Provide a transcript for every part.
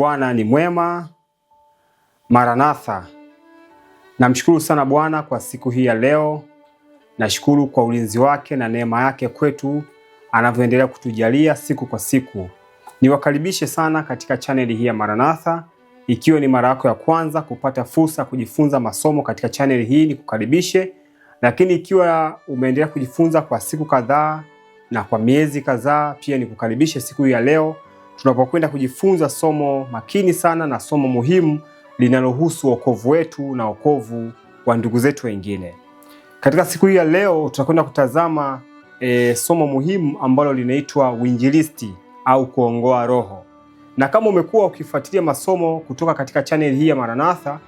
Bwana ni mwema. Maranatha. Namshukuru sana Bwana kwa siku hii ya leo. Nashukuru kwa ulinzi wake na neema yake kwetu anavyoendelea kutujalia siku kwa siku. Niwakaribishe sana katika chaneli hii ya Maranatha. Ikiwa ni mara yako ya kwanza kupata fursa kujifunza masomo katika chaneli hii, nikukaribishe. Lakini ikiwa umeendelea kujifunza kwa siku kadhaa na kwa miezi kadhaa, pia nikukaribishe siku hii ya leo tunapokwenda kujifunza somo makini sana na somo muhimu linalohusu wokovu wetu na wokovu wa ndugu zetu wengine. Katika siku hii ya leo tutakwenda kutazama somo muhimu ambalo linaitwa uinjilisti au kuongoa roho. Na kama umekuwa ukifuatilia masomo kutoka katika channel hii ya Maranatha,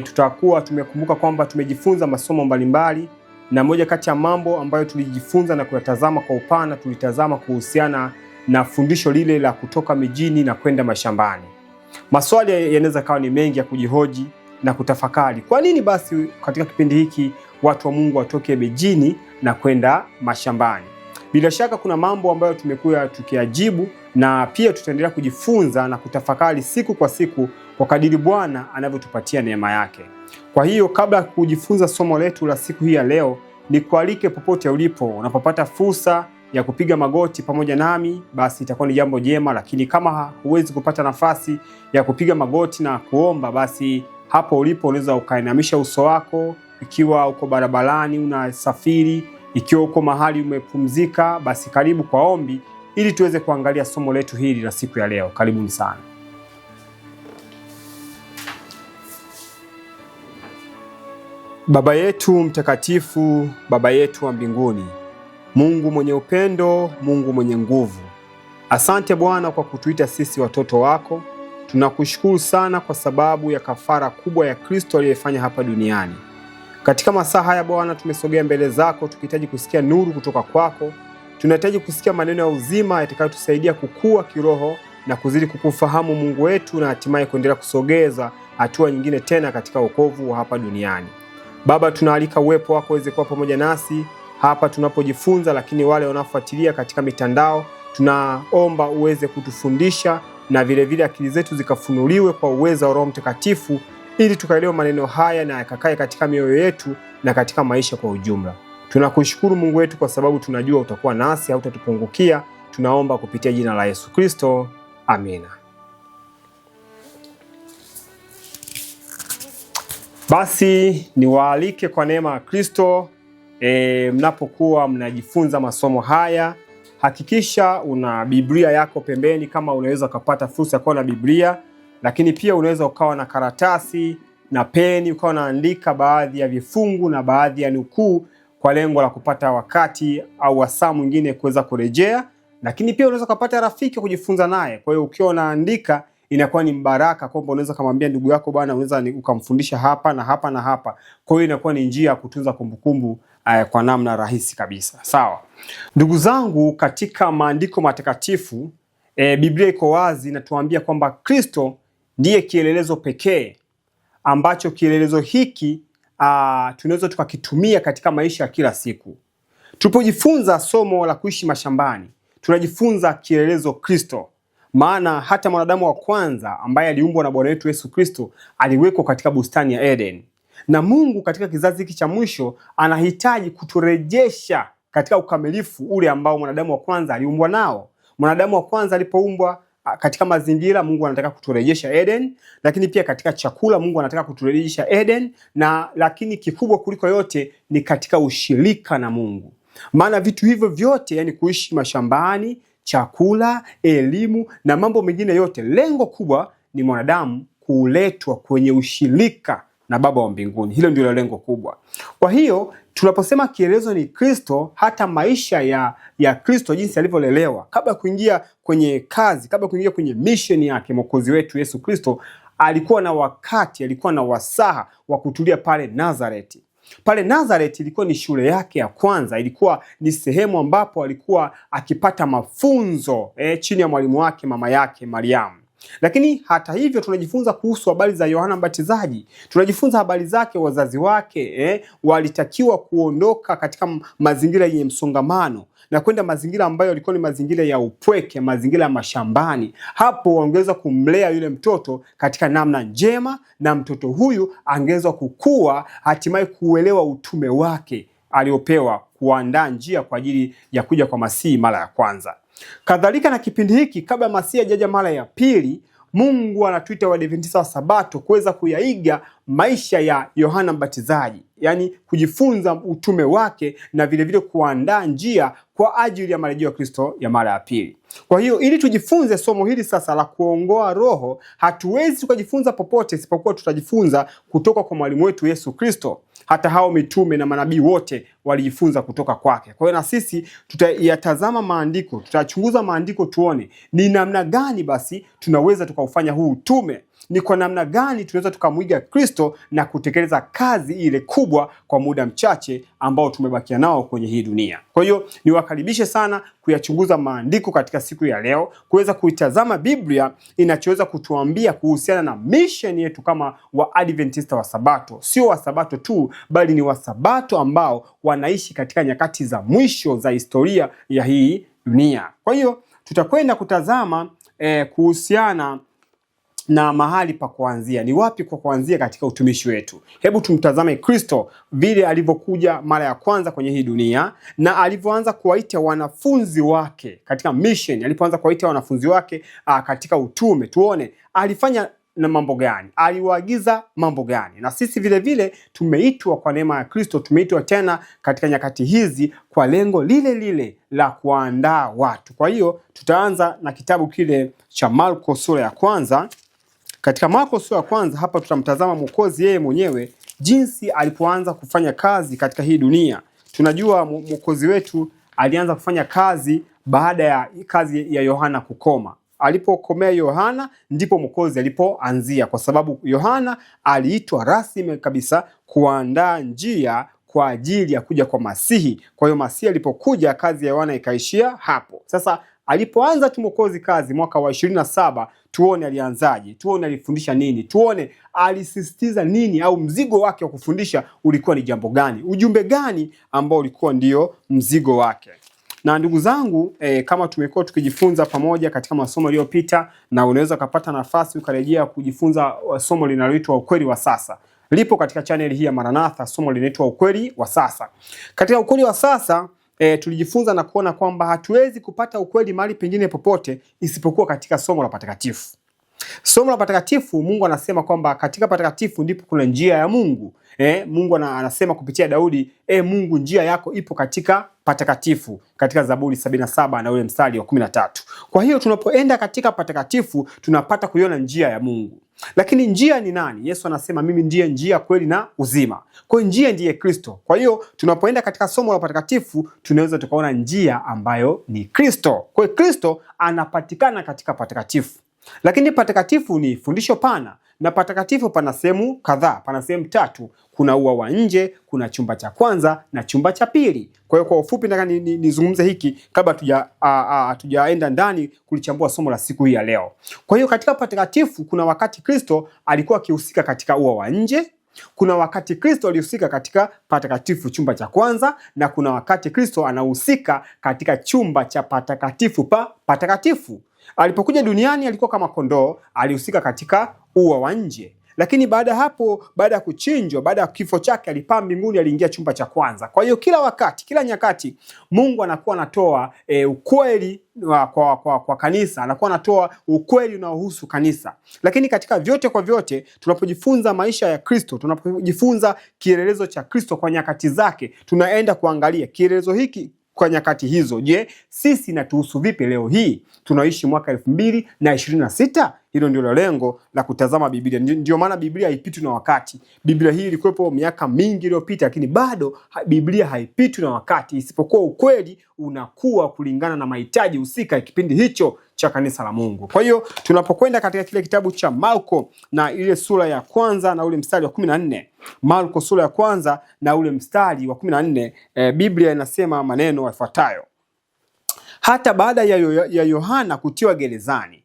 tutakuwa tumekumbuka kwamba tumejifunza masomo mbalimbali, na moja kati ya mambo ambayo tulijifunza na kuyatazama kwa upana, tulitazama kuhusiana na fundisho lile la kutoka mijini na kwenda mashambani. Maswali yanaweza kawa ni mengi ya kujihoji na kutafakari. Kwa nini basi katika kipindi hiki watu wa Mungu watoke mijini na kwenda mashambani? Bila shaka kuna mambo ambayo tumekuwa tukiyajibu, na pia tutaendelea kujifunza na kutafakari siku kwa siku kwa kadiri Bwana anavyotupatia neema yake. Kwa hiyo kabla ya kujifunza somo letu la siku hii ya leo, nikualike popote ulipo, unapopata fursa ya kupiga magoti pamoja nami, basi itakuwa ni jambo jema. Lakini kama huwezi kupata nafasi ya kupiga magoti na kuomba, basi hapo ulipo unaweza ukainamisha uso wako. Ikiwa uko barabarani unasafiri, ikiwa uko mahali umepumzika, basi karibu kwa ombi ili tuweze kuangalia somo letu hili la siku ya leo. Karibuni sana. Baba yetu mtakatifu, Baba yetu wa mbinguni, Mungu mwenye upendo, Mungu mwenye nguvu, asante Bwana kwa kutuita sisi watoto wako. Tunakushukuru sana kwa sababu ya kafara kubwa ya Kristo aliyefanya hapa duniani. Katika masaa haya Bwana, tumesogea mbele zako tukihitaji kusikia nuru kutoka kwako. Tunahitaji kusikia maneno ya uzima yatakayotusaidia kukua kiroho na kuzidi kukufahamu Mungu wetu, na hatimaye kuendelea kusogeza hatua nyingine tena katika wokovu wa hapa duniani. Baba, tunaalika uwepo wako uweze kuwa pamoja nasi hapa tunapojifunza, lakini wale wanaofuatilia katika mitandao, tunaomba uweze kutufundisha na vile akili zetu zikafunuliwe kwa uwezo wa Roho Mtakatifu, ili tukaelewa maneno haya na yakakae katika mioyo yetu na katika maisha kwa ujumla. Tunakushukuru Mungu wetu kwa sababu tunajua utakuwa nasi, hautatupungukia. Tunaomba kupitia jina la Yesu Kristo. Amina. Basi niwaalike kwa neema ya Kristo, mnapokuwa mnajifunza masomo haya, hakikisha una Biblia yako pembeni. Kama unaweza kupata fursa ya kuwa na Biblia, lakini pia unaweza ukawa na karatasi na peni, ukawa unaandika baadhi ya vifungu na baadhi ya nukuu kwa lengo la kupata wakati au wasaa mwingine kuweza kurejea. Lakini pia unaweza kupata rafiki kujifunza naye. Kwa hiyo ukiwa unaandika inakuwa ni mbaraka, kwamba unaweza kumwambia ndugu yako, bwana, unaweza ukamfundisha hapa na hapa na hapa. Kwa hiyo inakuwa ni njia ya kutunza kumbukumbu kwa namna rahisi kabisa. Sawa ndugu zangu, katika maandiko matakatifu Biblia iko wazi na tuambia kwamba Kristo ndiye kielelezo pekee, ambacho kielelezo hiki tunaweza tukakitumia katika maisha ya kila siku. Tupojifunza somo la kuishi mashambani, tunajifunza kielelezo Kristo. Maana hata mwanadamu wa kwanza ambaye aliumbwa na Bwana wetu Yesu Kristo aliwekwa katika bustani ya Eden. Na Mungu katika kizazi hiki cha mwisho anahitaji kuturejesha katika ukamilifu ule ambao mwanadamu wa kwanza aliumbwa nao. Mwanadamu wa kwanza alipoumbwa katika mazingira, Mungu anataka kuturejesha Eden, lakini pia katika chakula Mungu anataka kuturejesha Eden, na lakini kikubwa kuliko yote ni katika ushirika na Mungu. Maana vitu hivyo vyote, yani kuishi mashambani, chakula, elimu na mambo mengine yote, lengo kubwa ni mwanadamu kuletwa kwenye ushirika na Baba wa mbinguni. Hilo ndilo lengo kubwa. Kwa hiyo tunaposema kielezo ni Kristo, hata maisha ya Kristo jinsi alivyolelewa kabla kuingia kwenye kazi, kabla kuingia kwenye mission yake, Mwokozi wetu Yesu Kristo alikuwa na wakati, alikuwa na wasaha wa kutulia pale Nazareti. Pale Nazareti ilikuwa ni shule yake ya kwanza, ilikuwa ni sehemu ambapo alikuwa akipata mafunzo chini ya mwalimu wake mama yake Mariamu. Lakini hata hivyo tunajifunza kuhusu habari za Yohana Mbatizaji. Tunajifunza habari zake, wazazi wake walitakiwa kuondoka katika mazingira yenye msongamano, na kwenda mazingira ambayo yalikuwa ni mazingira ya upweke, mazingira ya mashambani. Hapo wangeweza kumlea yule mtoto katika namna njema, na mtoto huyu angeweza kukua, hatimaye kuelewa utume wake aliopewa, kuandaa njia kwa ajili ya kuja kwa Masihi mara ya kwanza. Kadhalika na kipindi hiki, kabla Masihi hajaja mara ya pili, Mungu anatuita Waadventista wa Sabato kuweza kuyaiga maisha ya Yohana Mbatizaji, yani kujifunza utume wake na vilevile kuandaa njia kwa ajili ya marejeo ya Kristo ya mara ya pili. Kwa hiyo ili tujifunze somo hili sasa la kuongoa roho, hatuwezi tukajifunza popote isipokuwa tutajifunza kutoka kwa mwalimu wetu Yesu Kristo. Hata hao mitume na manabii wote walijifunza kutoka kwake. Kwa hiyo na sisi tutayatazama maandiko, tutachunguza maandiko tuone ni namna gani basi tunaweza tukaufanya huu utume. Ni kwa namna gani tunaweza tukamwiga Kristo na kutekeleza kazi ile kubwa kwa muda mchache ambao tumebakia nao kwenye hii dunia. Kwa hiyo niwakaribishe sana kuyachunguza maandiko katika siku ya leo, kuweza kuitazama Biblia inachoweza kutuambia kuhusiana na mission yetu kama Waadventista wa Sabato. Sio wa Sabato tu, bali ni wa Sabato ambao wanaishi katika nyakati za mwisho za historia ya hii dunia. Kwa hiyo tutakwenda kutazama kuhusiana na mahali pa kuanzia. Ni wapi kwa kuanzia katika utumishi wetu? Hebu tumtazame Kristo vile alivyokuja mara ya kwanza kwenye hii dunia na alivyoanza kuwaita wanafunzi wake katika mission, alipoanza kuwaita wanafunzi wake katika utume. Tuone alifanya na mambo gani, aliwaagiza mambo gani. Na sisi vile vile tumeitwa kwa neema ya Kristo, tumeitwa tena katika nyakati hizi kwa lengo lile lile la kuandaa watu. Kwa hiyo tutaanza na kitabu kile cha Marko sura ya kwanza. Katika Marko sura ya kwanza hapa tutamtazama Mwokozi yeye mwenyewe jinsi alipoanza kufanya kazi katika hii dunia. Tunajua Mwokozi wetu alianza kufanya kazi baada ya kazi ya Yohana kukoma. Alipokomea Yohana ndipo Mwokozi alipoanzia, kwa sababu Yohana aliitwa rasmi kabisa kuandaa njia kwa ajili ya kuja kwa Masihi. Kwa hiyo Masihi alipokuja, kazi ya Yohana ikaishia hapo. Sasa alipoanza tu Mwokozi kazi mwaka wa 27, tuone alianzaje, tuone alifundisha nini, tuone alisisitiza nini, au mzigo wake wa kufundisha ulikuwa ni jambo gani, ujumbe gani ambao ulikuwa ndio mzigo wake. Na ndugu zangu, kama tumekuwa tukijifunza pamoja katika masomo yaliyopita, na unaweza kupata nafasi ukarejea kujifunza somo linaloitwa ukweli wa sasa. Lipo katika channel hii ya Maranatha, somo linaitwa ukweli wa sasa. Katika ukweli wa sasa tulijifunza na kuona kwamba hatuwezi kupata ukweli mahali pengine popote isipokuwa katika somo la patakatifu. Somo la patakatifu, Mungu anasema kwamba katika patakatifu ndipo kuna njia ya Mungu. Mungu anasema kupitia Daudi, Mungu njia yako ipo katika patakatifu, katika Zaburi 77 na ule mstari wa 13. Kwa hiyo tunapoenda katika patakatifu tunapata kuiona njia ya Mungu. Lakini njia ni nani? Yesu anasema mimi ndiye njia, kweli na uzima. Kwa hiyo njia ndiye Kristo. Kwa hiyo tunapoenda katika somo la patakatifu tunaweza tukaona njia ambayo ni Kristo. Kwa hiyo Kristo anapatikana katika patakatifu. Lakini patakatifu ni fundisho pana, na patakatifu pana sehemu kadhaa, pana sehemu 3. Kuna ua wa nje, kuna chumba cha kwanza na chumba cha pili. Kwa hiyo kwa ufupi nataka nizungumze hiki kabla hatujaenda ndani kulichambua somo la siku hii ya leo. Kwa hiyo katika patakatifu kuna wakati Kristo alikuwa akihusika katika ua wa nje, kuna wakati Kristo alihusika katika patakatifu chumba cha kwanza, na kuna wakati Kristo anahusika katika chumba cha patakatifu pa patakatifu. Alipokuja duniani alikuwa kama kondoo, alihusika katika ua wa nje. Lakini baada hapo, baada ya kuchinjwa, baada ya kifo chake, alipaa mbinguni, aliingia chumba cha kwanza. Kwa hiyo kila wakati, kila nyakati Mungu anakuwa anatoa ukweli kwa kanisa, anakuwa anatoa ukweli unaohusu kanisa. Lakini katika vyote kwa vyote, tunapojifunza maisha ya Kristo, tunapojifunza kielelezo cha Kristo kwa nyakati zake, tunaenda kuangalia kielelezo hiki kwa nyakati hizo. Je, sisi natuhusu vipi leo hii? Tunaishi mwaka 2026. Hilo ndio lengo la kutazama Biblia. Ndio maana Biblia haipitwi na wakati. Biblia hii ilikuwepo miaka mingi iliyopita, lakini bado Biblia haipitwi na wakati, isipokuwa ukweli unakuwa kulingana na mahitaji husika kipindi hicho cha kanisa la Mungu. Kwa hiyo tunapokwenda katika kile kitabu cha Marko na ile sura ya kwanza na ule mstari wa 14, Marko sura ya kwanza na ule mstari wa 14, Biblia inasema maneno yafuatayo: hata baada ya Yohana kutiwa gerezani,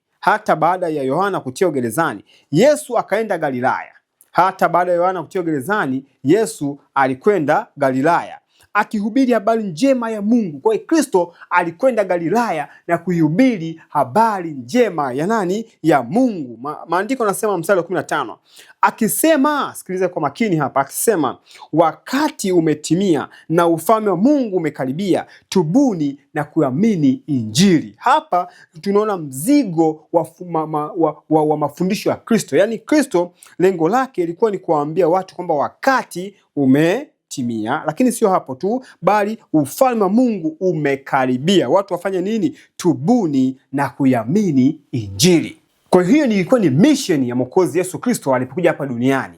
Yesu akaenda Galilaya. Hata baada ya Yohana kutiwa gerezani, Yesu alikwenda Galilaya. akihubiri habari njema ya Mungu. Kwa hiyo Kristo alikwenda Galilaya na kuihubiri habari njema ya nani? Ya Mungu. Maandiko yanasema mstari wa 15, akisema, sikiliza kwa makini hapa, akisema wakati umetimia na ufalme wa Mungu umekaribia, tubuni na kuamini Injili. Hapa tunaona mzigo wa mafundisho ya Kristo. Yaani Kristo lengo lake ilikuwa ni kuwaambia watu kwamba wakati umetimia, lakini sio hapo tu, bali ufalme wa Mungu umekaribia. Watu wafanye nini? Tubuni na kuamini Injili. Kwa hiyo ilikuwa ni mission ya Mwokozi Yesu Kristo alipokuja hapa duniani.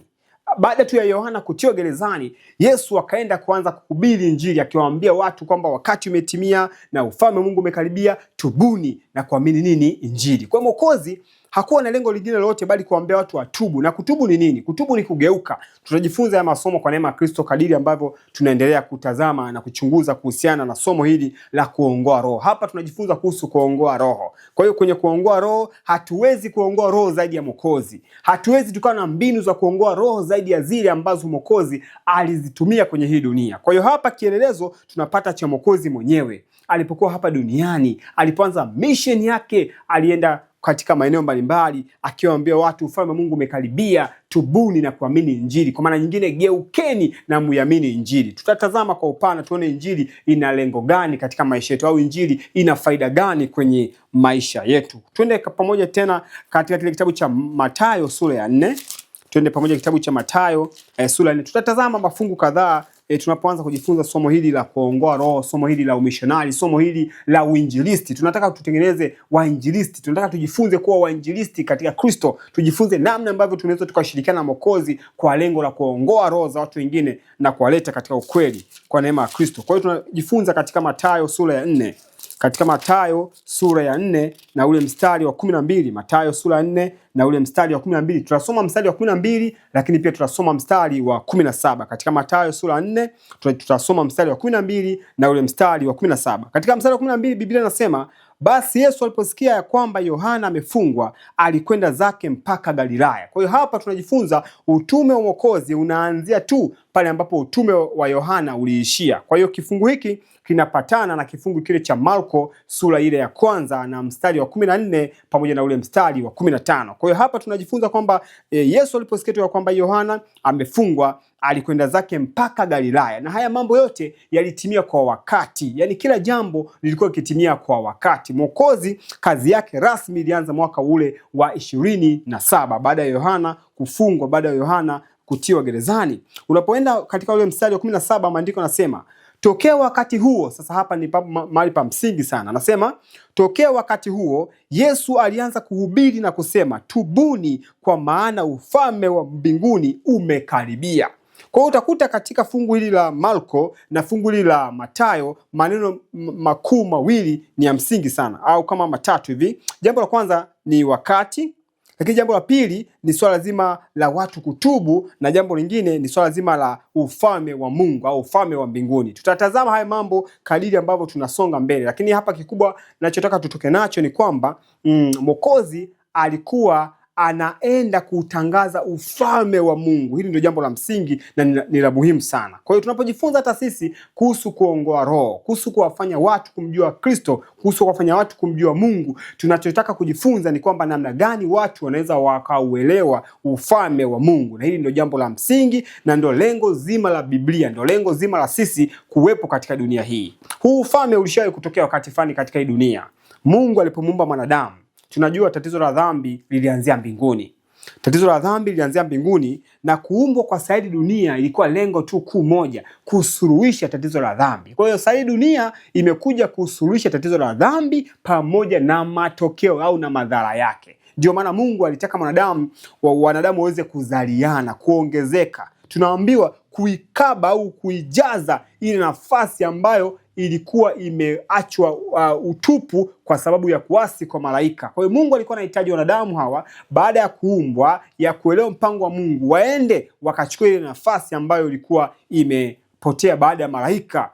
Baada tu ya Yohana kutiwa gerezani, Yesu akaenda kuanza kuhubiri Injili akiwaambia watu kwamba wakati umetimia na ufalme wa Mungu umekaribia, tubuni na kuamini nini? Injili. Kwa Mwokozi hakuwa na lengo lingine lolote bali kuambia watu watubu. Na kutubu ni nini? Kutubu ni kugeuka. Tutajifunza ya masomo kwa neema ya Kristo kadiri ambavyo tunaendelea kutazama na kuchunguza kuhusiana na somo hili la kuongoa roho. Hapa tunajifunza kuhusu kuongoa roho. Kwa hiyo kwenye kuongoa roho, hatuwezi kuongoa roho zaidi ya Mwokozi. Hatuwezi tukawa na mbinu za kuongoa roho zaidi ya zile ambazo Mwokozi alizitumia kwenye hii dunia. Kwa hiyo hapa kielelezo tunapata cha Mwokozi mwenyewe. Alipokuwa hapa duniani, alipoanza mission yake, alienda katika maeneo mbalimbali akiwaambia watu ufalme wa Mungu umekaribia, tubuni na kuamini Injili. Kwa maana nyingine, geukeni na muamini Injili. Tutatazama kwa upana tuone Injili ina lengo gani katika maisha yetu, au Injili ina faida gani kwenye maisha yetu. Twende pamoja tena katika kile kitabu cha Mathayo sura ya 4. Twende pamoja kitabu cha Mathayo sura ya 4. Tutatazama mafungu kadhaa tunapoanza kujifunza somo hili la kuongoa roho, somo hili la umishonari, somo hili la uinjilisti. Tunataka tutengeneze wainjilisti. Tunataka tujifunze kuwa wainjilisti katika Kristo. Tujifunze namna ambavyo tunaweza tukashirikiana na Mwokozi kwa lengo la kuongoa roho za watu wengine na kuwaleta katika ukweli kwa neema ya Kristo. Kwa hiyo tunajifunza katika Mathayo sura ya 4. Katika Mathayo sura ya 4 na ule mstari wa 12. Mathayo sura ya 4 na ule mstari wa 12. Tutasoma mstari wa 12 lakini pia tutasoma mstari wa 17. Katika Mathayo sura ya 4 tutasoma mstari wa 12 na ule mstari wa 17. Katika mstari wa 12 Biblia inasema, basi Yesu aliposikia ya kwamba Yohana amefungwa, alikwenda zake mpaka Galilaya. Kwa hiyo hapa tunajifunza utume wa Mwokozi unaanzia tu pale ambapo utume wa Yohana uliishia. Kwa hiyo kifungu hiki kinapatana na kifungu kile cha Marko sura ile ya 1 na mstari wa 14 pamoja na ule mstari wa 15. Kwa hiyo hapa tunajifunza kwamba Yesu aliposikia kwamba Yohana amefungwa, alikwenda zake mpaka Galilaya. Na haya mambo yote yalitimia kwa wakati. Yaani kila jambo lilikuwa likitimia kwa wakati. Mwokozi kazi yake rasmi ilianza mwaka ule wa 27 baada ya Yohana kufungwa, baada ya Yohana kutiwa gerezani. Unapoenda katika ule mstari wa 17 maandiko yanasema, tokea wakati huo, sasa hapa ni mahali pa msingi sana. Anasema tokea wakati huo Yesu alianza kuhubiri na kusema, tubuni kwa maana ufalme wa mbinguni umekaribia. Kwa hiyo utakuta katika fungu hili la Marko na fungu hili la Mathayo maneno makuu mawili ni ya msingi sana, au kama matatu hivi. Jambo la kwanza ni wakati, lakini jambo la pili ni swala zima la watu kutubu, na jambo lingine ni swala zima la ufalme wa Mungu au ufalme wa mbinguni. Tutatazama haya mambo kadiri ambavyo tunasonga mbele, lakini hapa kikubwa ninachotaka tutoke nacho ni kwamba Mwokozi alikuwa anaenda kutangaza ufalme wa Mungu. Hili ndio jambo la msingi na ni la muhimu sana. Kwa hiyo tunapojifunza hata sisi kuhusu kuongoa roho, kuhusu kuwafanya watu kumjua Kristo, kuhusu kuwafanya watu kumjua Mungu, tunachotaka kujifunza ni kwamba namna gani watu wanaweza wakauelewa ufalme wa Mungu. Na hili ndio jambo la msingi na ndio lengo zima la Biblia, ndio lengo zima la sisi kuwepo katika dunia hii. Huu ufalme ulishawahi kutokea wakati fulani katika hii dunia. Mungu alipomuumba mwanadamu, tunajua tatizo la dhambi lilianzia mbinguni. Tatizo la dhambi lilianzia mbinguni, na kuumbwa kwa sayari dunia ilikuwa lengo tu kuu moja, kusuluhisha tatizo la dhambi. Kwa hiyo sayari dunia imekuja kusuluhisha tatizo la dhambi pamoja na matokeo au na madhara yake. Ndio maana Mungu alitaka wanadamu waweze kuzaliana, kuongezeka. Tunaambiwa kuikaba au kuijaza ile nafasi ambayo ilikuwa imeachwa utupu kwa sababu ya kuasi kwa malaika. Kwa hiyo Mungu alikuwa anahitaji wanadamu hawa baada ya kuumbwa, ya kuelewa mpango wa Mungu, waende wakachukua ile nafasi ambayo ilikuwa imepotea baada ya malaika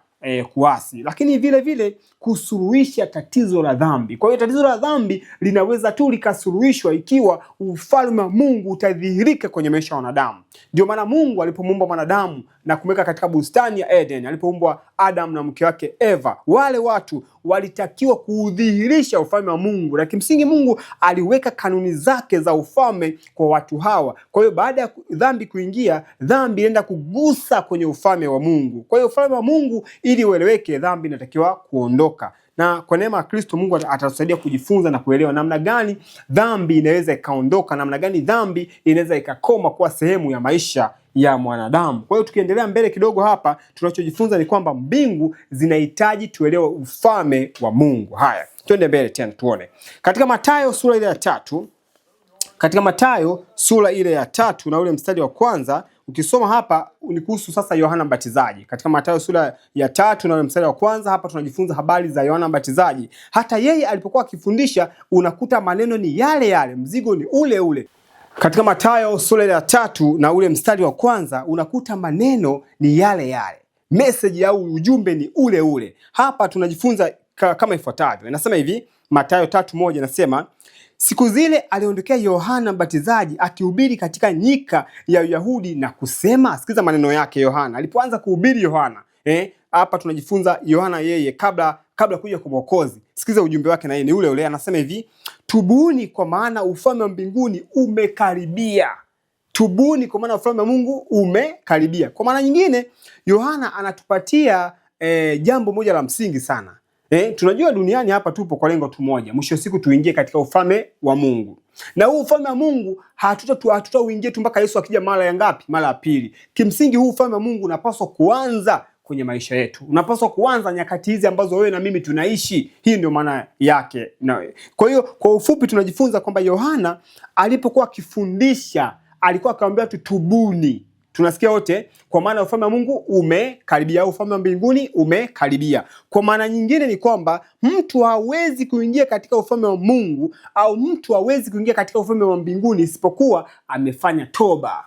kuasi, lakini vile vile kusuluhisha tatizo la dhambi. Kwa hiyo tatizo la dhambi linaweza tu likasuluhishwa ikiwa ufalme wa Mungu utadhihirika kwenye maisha ya wanadamu. Ndio maana Mungu alipomuumba mwanadamu na kumweka katika bustani ya Eden, alipoumbwa Adam na mke wake Eva, wale watu walitakiwa kudhihirisha ufalme wa Mungu, na kimsingi Mungu aliweka kanuni zake za ufalme kwa watu hawa. Kwa hiyo baada ya dhambi kuingia, dhambi inaenda kugusa kwenye ufalme wa Mungu. Kwa hiyo ufalme wa Mungu ili ueleweke, dhambi inatakiwa kuondoka. Na kwa neema ya Kristo Mungu atatusaidia kujifunza na kuelewa namna gani dhambi inaweza ikaondoka, namna gani dhambi inaweza ikakoma kuwa sehemu ya maisha ya mwanadamu. Kwa hiyo tukiendelea mbele kidogo hapa, tunachojifunza ni kwamba mbingu zinahitaji tuelewe ufalme wa Mungu. Haya, twende mbele tena tuone. Katika Mathayo sura ile ya 3, katika Mathayo sura ile ya 3 na ule mstari wa kwanza, ukisoma hapa ni kuhusu sasa Yohana Mbatizaji. Katika Mathayo sura ya 3 na ule mstari wa kwanza, hapa tunajifunza habari za Yohana Mbatizaji. Hata yeye alipokuwa akifundisha, unakuta maneno ni yale yale, mzigo ni ule ule. Katika Mathayo sura ya 3 na ule mstari wa kwanza, unakuta maneno ni yale yale, message au ujumbe ni ule ule. Hapa tunajifunza kama ifuatavyo. Inasema hivi, Mathayo 3:1 inasema, siku zile aliondokea Yohana Mbatizaji akihubiri katika nyika ya Uyahudi na kusema. Sikiza maneno yake Yohana alipoanza kuhubiri. Yohana hapa tunajifunza Yohana yeye kabla kuja kwa Mwokozi. Sikiza ujumbe wake na yeye ni ule ule. Anasema hivi, tubuni kwa maana ufalme wa mbinguni umekaribia. Tubuni kwa maana ufalme wa Mungu umekaribia. Kwa maana nyingine, Yohana anatupatia jambo moja la msingi sana. Tunajua duniani hapa tupo kwa lengo tu moja, mwisho siku tuingie katika ufalme wa Mungu. Na huu ufalme wa Mungu hatutauingia tu mpaka Yesu akija mara ya ngapi? Mara ya pili. Kimsingi huu ufalme wa Mungu unapaswa kuanza kwenye maisha yetu. Unapaswa kuanza nyakati hizi ambazo wewe na mimi tunaishi. Hii ndio maana yake. Kwa hiyo kwa ufupi tunajifunza kwamba Yohana alipokuwa akifundisha alikuwa akawaambia tutubuni. Tunasikia wote, kwa maana ufalme wa Mungu umekaribia, ufalme wa mbinguni umekaribia. Kwa maana nyingine ni kwamba mtu hawezi kuingia katika ufalme wa Mungu au mtu hawezi kuingia katika ufalme wa mbinguni isipokuwa amefanya toba.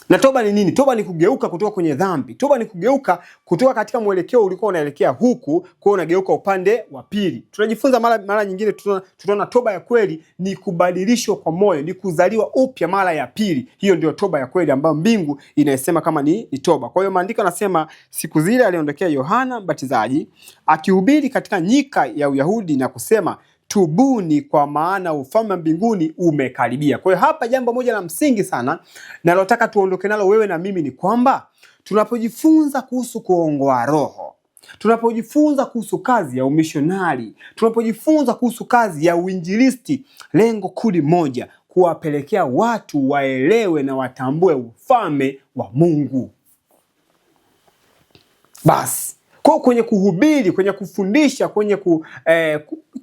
Na toba ni nini? Toba ni kugeuka kutoka kwenye dhambi. Toba ni kugeuka kutoka katika mwelekeo ulikuwa unaelekea huku, kwa unageuka upande wa pili. Tunajifunza mara nyingine tutaona toba ya kweli ni kubadilishwa kwa moyo, ni kuzaliwa upya mara ya pili. Hiyo ndio toba ya kweli ambayo mbingu inasema kama ni toba. Kwa hiyo maandiko yanasema siku zile aliondokea Yohana Mbatizaji akihubiri katika nyika ya Uyahudi na kusema, tubuni kwa maana ufalme wa mbinguni umekaribia. Kwa hiyo hapa jambo moja la msingi sana na nataka tuondoke nalo wewe na mimi ni kwamba tunapojifunza kuhusu kuongoa roho, tunapojifunza kuhusu kazi ya umishonari, tunapojifunza kuhusu kazi ya uinjilisti, lengo kuu moja, kuwapelekea watu waelewe na watambue ufalme wa Mungu. Basi kwa kwenye kuhubiri, kwenye kufundisha, kwenye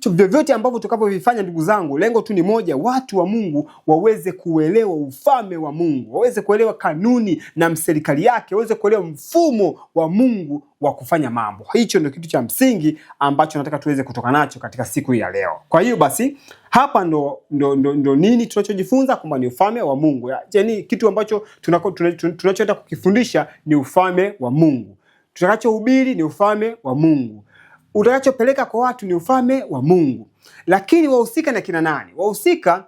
vyovyote ambavyo tutakavyovifanya ndugu zangu, lengo tu ni moja, watu wa Mungu waweze kuelewa ufalme wa Mungu, waweze kuelewa kanuni na serikali yake, waweze kuelewa mfumo wa Mungu wa kufanya mambo. Hicho ndio kitu cha msingi ambacho nataka tuweze kutoka nacho katika siku ya leo. Kwa hiyo basi hapa ndo nini tunachojifunza kwamba ni ufalme wa Mungu. Yaani kitu ambacho tunachoenda kukifundisha ni ufalme wa Mungu. Tutakachohubiri ni ufalme wa Mungu. Utakachopeleka kwa watu ni ufalme wa Mungu. Lakini wahusika na kina nani? Wahusika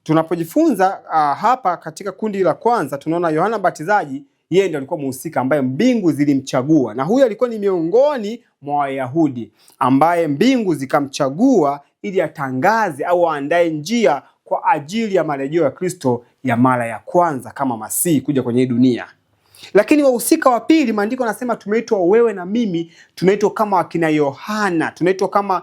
tunapojifunza hapa katika kundi la kwanza tunaona Yohana Mbatizaji, yeye ndiye alikuwa mhusika ambaye mbingu zilimchagua. Na huyu alikuwa ni miongoni mwa Wayahudi ambaye mbingu zikamchagua ili atangaze au aandae njia kwa ajili ya marejeo ya Kristo ya mara ya kwanza kama Masihi kuja kwenye dunia. Lakini wahusika wa pili, maandiko yanasema tumeitwa wewe na mimi, tunaitwa kama wakina Yohana, tunaitwa kama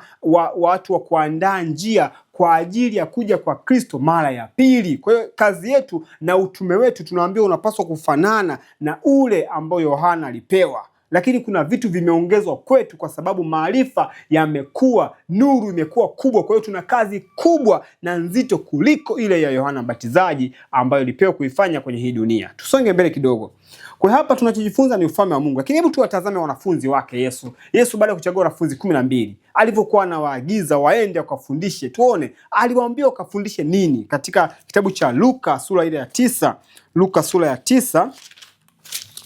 watu wa kuandaa njia kwa ajili ya kuja kwa Kristo mara ya pili. Kwa hiyo kazi yetu na utume wetu tunaambiwa unapaswa kufanana na ule ambao Yohana alipewa. Lakini kuna vitu vimeongezwa kwetu kwa sababu maarifa yamekuwa, nuru imekuwa kubwa. Kwa hiyo tuna kazi kubwa na nzito kuliko ile ya Yohana Mbatizaji ambayo ilipewa kuifanya kwenye hii dunia. Tusonge mbele kidogo. Kwa hapa tunachojifunza ni ufalme wa Mungu. Lakini hebu tuwatazame wanafunzi wake Yesu. Yesu baada ya kuchagua wanafunzi 12, alivyokuwa anawaagiza waende wakafundishe, tuone aliwaambia wakafundishe nini. Katika kitabu cha Luka sura ile ya 9, Luka sura ya 9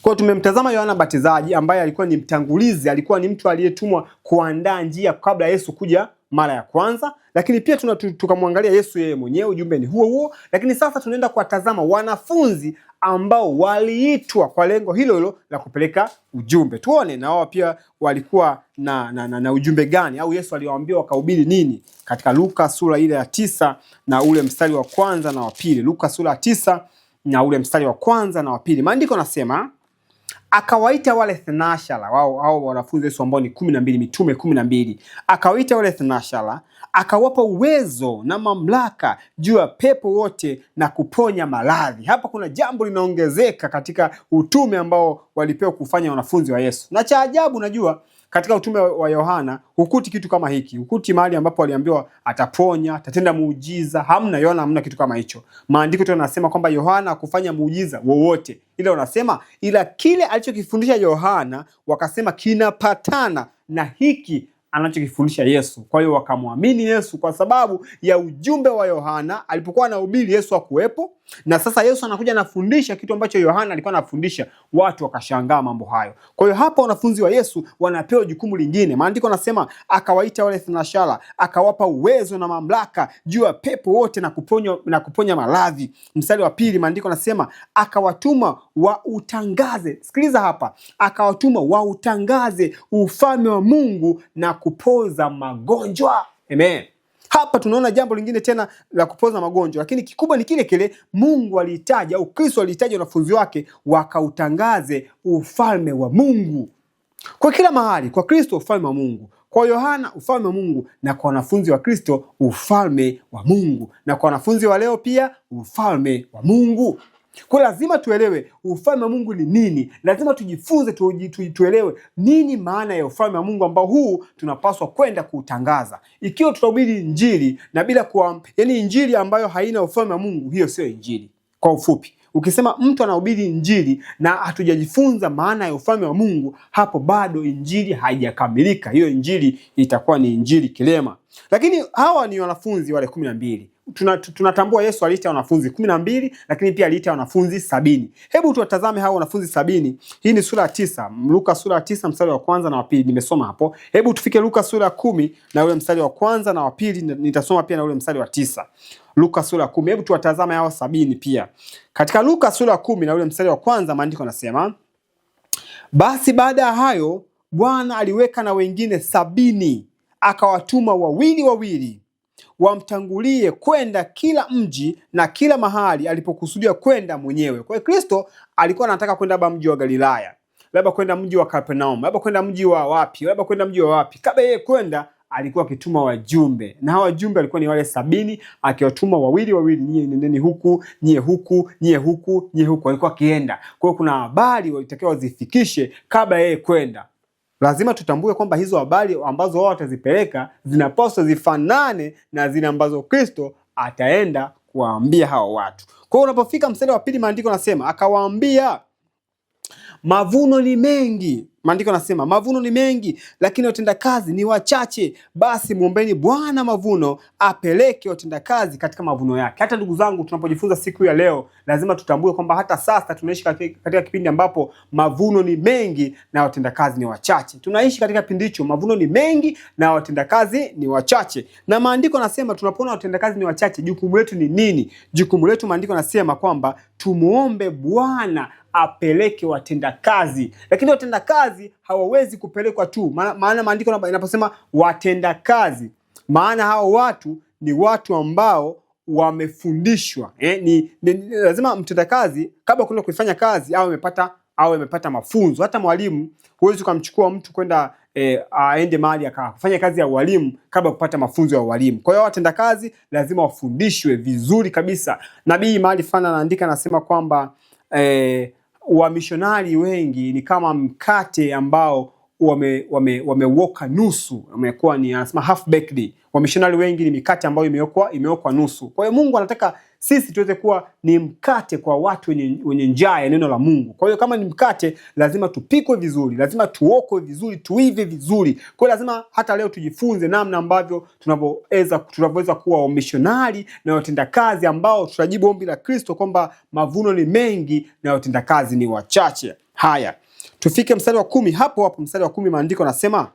Kwa tumemtazama Yohana Mbatizaji ambaye alikuwa ni mtangulizi, alikuwa ni mtu aliyetumwa kuandaa njia kabla Yesu kuja mara ya kwanza, lakini pia tukamwangalia Yesu yeye mwenyewe, ujumbe ni huo huo. Lakini sasa tunaenda kuwatazama wanafunzi ambao waliitwa kwa lengo hilo hilo la kupeleka ujumbe. Tuone na wao pia walikuwa na ujumbe gani, au Yesu aliwaambia wakahubiri nini, katika Luka sura ile ya 9 na ule mstari wa kwanza na wa pili. Luka sura ya 9 na ule mstari wa kwanza na wa pili. Maandiko nasema, akawaita wale thenashara, wao wanafunzi Yesu ambao ni 12, mitume 12. Akawaita wale thenashara, akawapa uwezo na mamlaka juu ya pepo wote na kuponya maradhi. Hapa kuna jambo linaongezeka katika utume ambao walipewa kufanya wanafunzi wa Yesu. Na cha ajabu, najua katika utume wa Yohana hukuti kitu kama hiki. Hukuti mahali ambapo waliambiwa ataponya, atatenda muujiza. Hamna, Yohana hamna kitu kama hicho. Maandiko tu yanasema kwamba Yohana hakufanya muujiza wowote. Ila wanasema ila kile alichokifundisha Yohana wakasema kinapatana na hiki anachokifundisha Yesu. Kwa hiyo wakamwamini Yesu kwa sababu ya ujumbe wa Yohana. Alipokuwa anahubiri Yesu hakuwepo, na sasa Yesu anakuja anafundisha kitu ambacho Yohana alikuwa anafundisha, watu wakashangaa mambo hayo. Kwa hiyo hapa wanafunzi wa Yesu wanapewa jukumu lingine. Maandiko nasema akawaita wale thenashara, akawapa uwezo na mamlaka juu ya pepo wote na kuponya maradhi. Mstari wa pili, maandiko nasema akawatuma wautangaze. Sikiliza hapa, akawatuma wautangaze ufalme wa Mungu na kupoza magonjwa. Amen. Hapa tunaona jambo lingine tena la kupoza magonjwa, lakini kikubwa ni kile kile Mungu alihitaji, au Kristo alihitaji wanafunzi wake wakautangaze ufalme wa Mungu. Kwa kila mahali kwa Kristo ufalme wa Mungu, kwa Yohana ufalme wa Mungu, na kwa wanafunzi wa Kristo ufalme wa Mungu, na kwa wanafunzi wa leo pia ufalme wa Mungu. Kwa lazima tuelewe ufalme wa Mungu ni nini. Lazima tujifunze tuelewe nini maana ya ufalme wa Mungu ambao huu tunapaswa kwenda kuutangaza. Ikiwa tutahubiri injili na bila injili ambayo haina ufalme wa Mungu, hiyo sio injili. Kwa ufupi, ukisema mtu anahubiri injili na hatujajifunza maana ya ufalme wa Mungu, hapo bado injili haijakamilika. Hiyo injili itakuwa ni injili kilema. Lakini hawa ni wanafunzi wale 12. Tunatambua Yesu aliita wanafunzi 12, lakini pia aliita wanafunzi 70. Hebu tuwatazame hao wanafunzi 70. Hii ni sura ya 9, Luka sura ya 9 mstari wa kwanza na wa pili. Nimesoma hapo. Hebu tufike Luka sura ya 10 na ule mstari wa kwanza na wa pili. Nitasoma pia na ule mstari wa 9. Luka sura ya 10. Hebu tuwatazame hao 70 pia. Katika Luka sura ya 10 na ule mstari wa kwanza, maandiko yanasema, basi baada ya hayo Bwana aliweka na wengine 70, akawatuma wawili wawili wamtangulie kwenda kila mji na kila mahali alipokusudia kwenda mwenyewe. Kwa hiyo Kristo alikuwa anataka kwenda labda mji wa Galilaya, labda kwenda mji wa Kapernaum, labda kwenda mji wa wapi, labda kwenda mji wa wapi. Kabla yeye kwenda, alikuwa akituma wajumbe, na hawa wajumbe walikuwa ni wale 70, akiwatuma wawili wawili, nyie nendeni huku, nyie huku, nyie huku, nyie huku. Alikuwa akienda. Kwa hiyo kuna habari walitakiwa wazifikishe kabla yeye kwenda. Lazima tutambue kwamba hizo habari ambazo wao watazipeleka zinapaswa zifanane na zile ambazo Kristo ataenda kuwaambia hao watu. Kwa hiyo unapofika mstari wa pili, maandiko nasema akawaambia, mavuno ni mengi. Maandiko nasema mavuno ni mengi, lakini watendakazi ni wachache. Basi muombeni Bwana mavuno apeleke watendakazi katika mavuno yake. Hata ndugu zangu, tunapojifunza siku ya leo, lazima tutambue kwamba hata sasa tunaishi katika kipindi ambapo mavuno ni mengi na watendakazi ni wachache. Tunaishi katika kipindi hicho, mavuno ni mengi na watendakazi ni wachache. Na maandiko nasema tunapoona watendakazi ni wachache, jukumu letu ni nini? Jukumu letu, maandiko nasema kwamba tumuombe Bwana apeleke watendakazi. Lakini watendakazi hawawezi kupelekwa tu. Maana maandiko inaposema watendakazi, maana hao watu ni watu ambao wamefundishwa. Lazima mtendakazi kabla kwenda kuifanya kazi au amepata mafunzo. Hata mwalimu huwezi kumchukua mtu kwenda aende mahali akafanya kazi ya walimu kabla kupata mafunzo ya walimu. Kwa hiyo watendakazi lazima wafundishwe vizuri kabisa. Nabii mahali fulani anaandika, anasema kwamba wamishonari wengi ni kama mkate ambao wamewoka nusu, wamekuwa ni anasema half baked. Wamishonari wengi ni mikate ambayo imeokwa nusu. Kwa hiyo Mungu anataka sisi tuweze kuwa ni mkate kwa watu wenye njaa ya neno la Mungu. Kwa hiyo kama ni mkate, lazima tupikwe vizuri, lazima tuokwe vizuri, tuive vizuri. Kwa hiyo lazima hata leo tujifunze namna ambavyo tunavyoweza kuwa wamishonari na watendakazi ambao tutajibu ombi la Kristo kwamba mavuno ni mengi na watendakazi ni wachache. Haya, tufike mstari wa 10. Hapo mstari wa 10 maandiko nasema,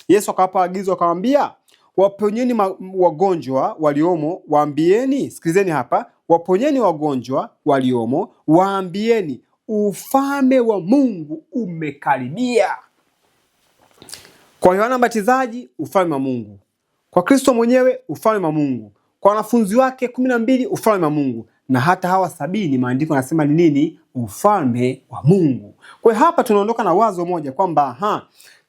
Yesu akawapa agizo akamwambia, waponyeni wagonjwa waliomo, waambieni, sikilizeni hapa, waponyeni wagonjwa waliomo, waambieni ufalme wa Mungu umekaribia. Kwa Yohana Mbatizaji, ufalme wa Mungu. Kwa Kristo mwenyewe, ufalme wa Mungu. Kwa wanafunzi wake 12, ufalme wa Mungu. Na hata hawa 70 maandiko yanasema ni nini? Ufalme wa Mungu. Kwa hiyo hapa tunaondoka na wazo moja kwamba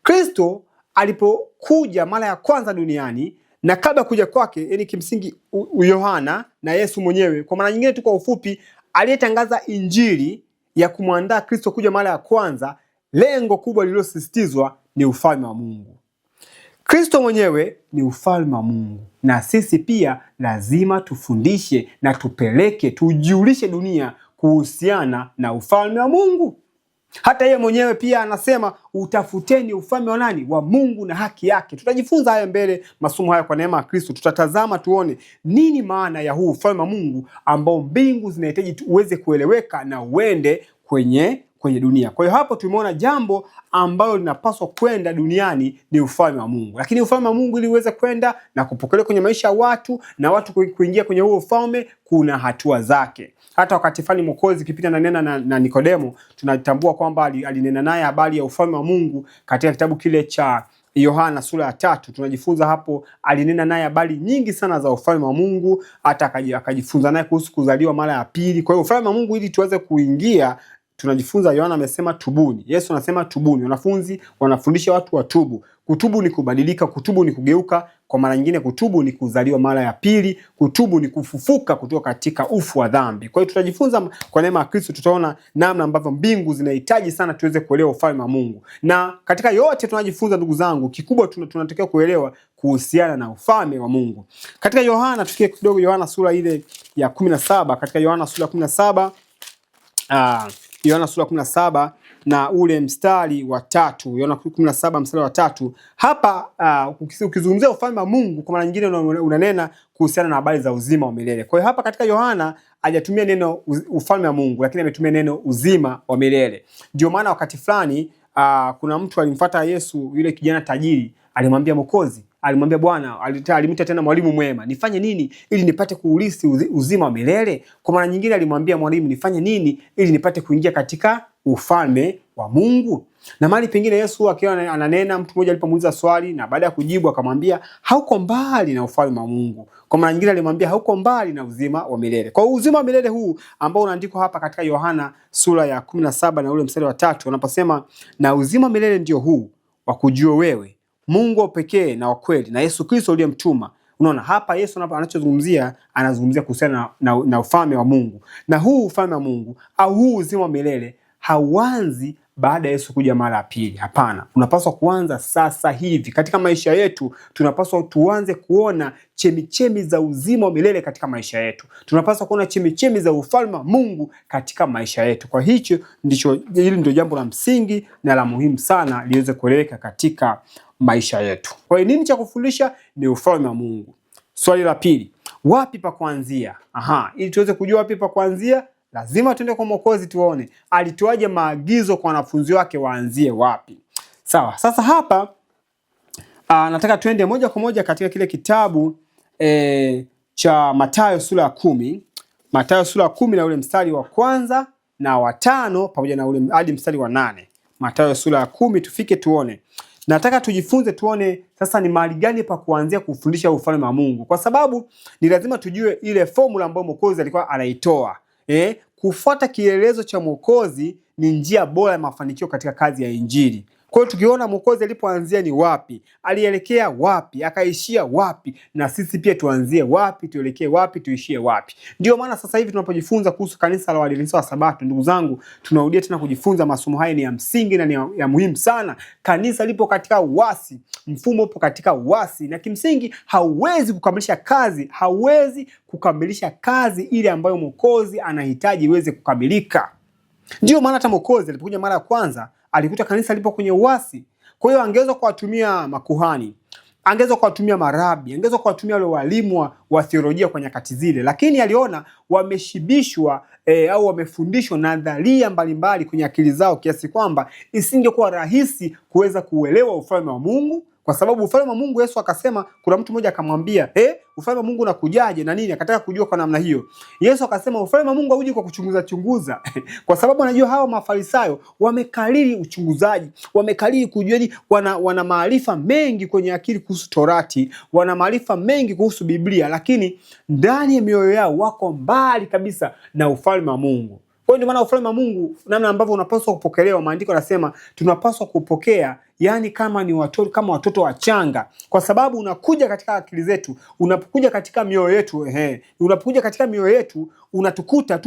Kristo alipokuja mara ya kwanza duniani, na kabla kuja kwake, yani kimsingi Yohana na Yesu mwenyewe, kwa maana nyingine tu kwa ufupi, aliyetangaza injili ya kumwandaa Kristo kuja mara ya kwanza, lengo kubwa lililosisitizwa ni ufalme wa Mungu. Kristo mwenyewe ni ufalme wa Mungu, na sisi pia lazima tufundishe na tupeleke, tujulishe dunia kuhusiana na ufalme wa Mungu. Hata yeye mwenyewe pia anasema, utafuteni ufalme wa nani? Wa Mungu na haki yake. Tutajifunza haya mbele, masomo haya kwa neema ya Kristo. Tutatazama tuone nini maana ya huu ufalme wa Mungu ambao mbingu zinahitaji uweze kueleweka na uende kwenye dunia. Kwa hiyo hapo tumeona jambo ambalo linapaswa kwenda duniani ni ufalme wa Mungu. Lakini ufalme wa Mungu ili uweze kwenda na kupokelewa kwenye maisha ya watu na watu kuingia kwenye huo ufalme, kuna hatua zake. Hata wakati fulani Mwokozi kipita ananena na Nikodemo, tunatambua kwamba alinena naye habari ya ufalme wa Mungu katika kitabu kile cha Yohana sura ya 3. Tunajifunza hapo alinena naye habari nyingi sana za ufalme wa Mungu, hata akajifunza naye kuhusu kuzaliwa mara ya pili. Kwa hiyo ufalme wa Mungu ili tuweze kuingia, tunajifunza, Yohana amesema tubuni. Yesu anasema tubuni. Wanafunzi wanafundisha watu watubu. Kutubu ni kubadilika, kutubu ni kugeuka. Kwa mara nyingine kutubu ni kuzaliwa mara ya pili, kutubu ni kufufuka kutoka katika ufu wa dhambi. Kwa hiyo tutajifunza kwa neema ya Kristo, tutaona namna ambavyo mbingu zinahitaji sana tuweze kuelewa ufalme wa Mungu. Na katika yote tunajifunza, ndugu zangu, kikubwa tunatakiwa kuelewa kuhusiana na ufalme wa Mungu. Katika Yohana, tukie kidogo Yohana sura ile ya 17, katika Yohana sura ya 17, Yohana sura 17 na ule mstari wa 3. Yohana 17 mstari wa 3. Hapa ukizungumzia ufalme wa Mungu kwa maana nyingine unanena kuhusiana na habari za uzima wa milele. Kwa hiyo hapa katika Yohana hajatumia neno ufalme wa Mungu, lakini ametumia neno uzima wa milele. Ndio maana wakati fulani kuna mtu alimfuata Yesu, yule kijana tajiri, alimwambia Mwokozi, alimwambia Bwana, alimwita tena mwalimu mwema, nifanye nini ili nipate kuurithi uzima wa milele? Kwa maana nyingine alimwambia mwalimu, nifanye nini ili nipate kuingia katika ufalme wa Mungu? Na mahali pengine Yesu akiwa ananena, mtu mmoja alipomuuliza swali na baada ya kujibu akamwambia hauko mbali na ufalme wa Mungu. Kwa maana nyingine alimwambia hauko mbali na uzima wa milele. Kwa uzima wa milele huu ambao unaandikwa hapa katika Yohana sura ya 17 na ule mstari wa 3, wanaposema na uzima wa milele ndio huu, wa kujua wewe Mungu wa pekee na wa kweli na Yesu Kristo uliyemtuma. Unaona hapa Yesu anachozungumzia, anazungumzia kuhusiana na ufalme wa Mungu. Na huu ufalme wa Mungu au huu uzima wa milele hauanzi baada ya Yesu kuja mara ya pili. Hapana, unapaswa kuanza sasa hivi katika maisha yetu. Tunapaswa tuanze kuona chemichemi za uzima wa milele katika maisha yetu. Tunapaswa kuona chemichemi za ufalme wa Mungu katika maisha yetu. Kwa hicho hili ndio jambo la msingi na la muhimu sana liweze kueleweka katika maisha yetu. Kwa hiyo nini cha kufundisha? Ni ufalme wa Mungu. Swali la pili, wapi pa kuanzia? Ili tuweze kujua wapi pa kuanzia, lazima tuende kwa Mwokozi tuone alitoaje maagizo kwa wanafunzi wake waanzie wapi. Sawa, sasa hapa nataka tuende moja kwa moja katika kile kitabu cha Mathayo sura ya 10. Mathayo sura ya 10 na ule mstari wa 1 na wa 5 pamoja na ule hadi mstari wa 8. Mathayo sura ya 10 tufike tuone. Nataka tujifunze tuone sasa ni mahali gani pa kuanzia kufundisha ufalme wa Mungu, kwa sababu ni lazima tujue ile formula ambayo Mwokozi alikuwa anaitoa. Kufuata kielelezo cha Mwokozi ni njia bora ya mafanikio katika kazi ya Injili. Kwa hiyo tukiona Mwokozi alipoanzia ni wapi, alielekea wapi, akaishia wapi, na sisi pia tuanzie wapi, tuelekee wapi, tuishie wapi. Ndio maana sasa hivi tunapojifunza kuhusu kanisa la Waadventista wa Sabato, ndugu zangu, tunarudia tena kujifunza masomo haya. Ni ya msingi na ni ya muhimu sana. Kanisa lipo katika uasi, mfumo upo katika uasi, na kimsingi hauwezi kukamilisha kazi ile ambayo Mwokozi anahitaji iweze kukamilika. Ndio maana hata Mwokozi alipokuja mara ya kwanza alikuta kanisa lipo kwenye uasi. Kwa hiyo angeweza kuwatumia makuhani, angeweza kuwatumia marabi, angeweza kuwatumia wale walimu wa theolojia kwa nyakati zile, lakini aliona wameshibishwa au wamefundishwa nadharia mbalimbali kwenye akili zao kiasi kwamba isingekuwa rahisi kuweza kuelewa ufalme wa Mungu, kwa sababu ufalme wa Mungu, Yesu akasema, kuna mtu mmoja akamwambia, ufalme wa Mungu unakujaje na nini? Akataka kujua kwa namna hiyo. Yesu akasema ufalme wa Mungu hauji kwa kuchunguza chunguza kwa sababu anajua hawa Mafarisayo wamekariri uchunguzaji, wamekariri kujua, wana maarifa mengi kwenye akili kuhusu Torati, wana maarifa mengi kuhusu Biblia, lakini ndani ya mioyo yao wako mbali kabisa na ufalme wa Mungu. Kwa hiyo ndio maana ufalme wa Mungu, namna ambavyo unapaswa kupokelewa, maandiko yanasema tunapaswa kupokea yani kama ni watoto, kama watoto wachanga, kwa sababu unakuja katika akili zetu, unapokuja katika mioyo yetu, unapokuja katika mioyo yetu unatukuta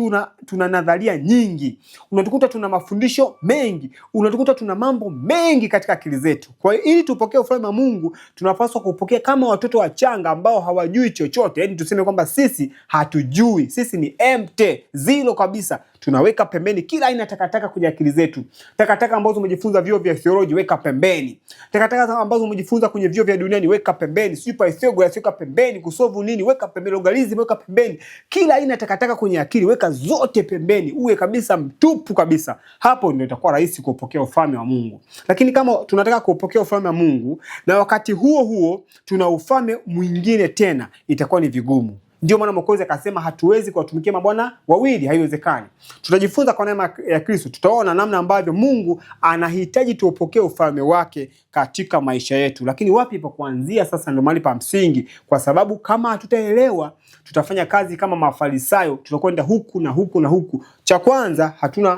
tuna nadharia nyingi, unatukuta tuna mafundisho mengi, unatukuta tuna mambo mengi katika akili zetu. Kwa hiyo ili tupokee ufalme wa Mungu tunapaswa kupokea kama watoto wachanga ambao hawajui chochote, yani tuseme kwamba sisi hatujui, sisi ni empty, zero kabisa. Tunaweka pembeni kila aina takataka kwenye akili zetu. Takataka ambazo umejifunza vyuo vya theology, weka pembeni. Takataka ambazo umejifunza kwenye vyuo vya duniani, weka pembeni. Super Pythagoras weka pembeni, kusolve nini weka pembeni, logarithm weka pembeni. Kila aina takataka kwenye akili weka zote pembeni, uwe kabisa mtupu kabisa. Hapo ndio itakuwa rahisi kupokea ufalme wa Mungu. Lakini kama tunataka kupokea ufalme wa Mungu na wakati huo huo tuna ufalme mwingine tena, itakuwa ni vigumu. Ndio maana Mwokozi akasema hatuwezi kuwatumikia mabwana wawili, haiwezekani. Tutajifunza kwa neema ya Kristo, tutaona namna ambavyo Mungu anahitaji tuupokee ufalme wake katika maisha yetu. Lakini wapi pa kuanzia sasa ndio mahali pa msingi, kwa sababu kama hatutaelewa tutafanya kazi kama Mafarisayo, tutakwenda huku na huku na huku. Cha kwanza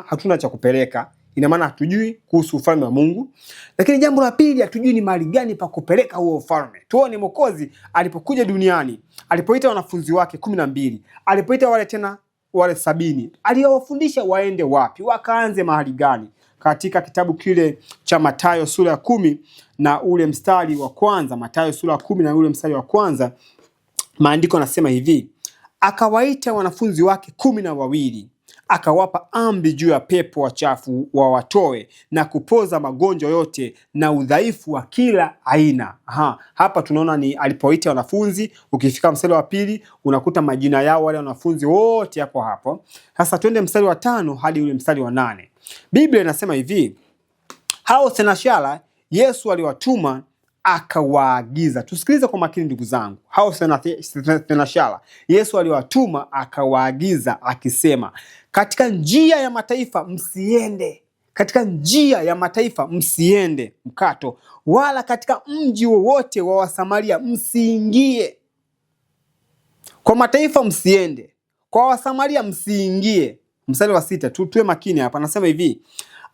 hatuna cha kupeleka. Ina maana hatujui kuhusu ufalme wa Mungu. Lakini jambo la pili, hatujui ni mahali gani pa kupeleka huo ufalme. Tuone Mwokozi alipokuja duniani, alipoita wanafunzi wake 12, alipoita wale 70, aliwafundisha waende wapi, wakaanze mahali gani? Katika kitabu kile cha Mathayo sura ya 10 na ule mstari wa kwanza, Mathayo sura ya 10 na ule mstari wa kwanza, maandiko yanasema hivi: akawaita wanafunzi wake 12, akawapa amri juu ya pepo wachafu wawatoe na kupoza magonjwa yote na udhaifu wa kila aina. Hapa tunaona ni alipoita wanafunzi. Ukifika mstari wa pili unakuta majina yao wale wanafunzi wote hapo hapo. Sasa twende mstari wa 5 hadi ule mstari wa 8. Biblia inasema hivi: hao senashara Yesu aliwatuma akawaagiza. Tusikilize kwa makini ndugu zangu. Hao senashara Yesu aliwatuma akawaagiza akisema, katika njia ya mataifa msiende, katika njia ya mataifa msiende mkato, wala katika mji wowote wa Wasamaria msiingie. Kwa mataifa msiende, kwa Wasamaria msiingie. Mstari wa 6, tuwe makini hapa, anasema hivi: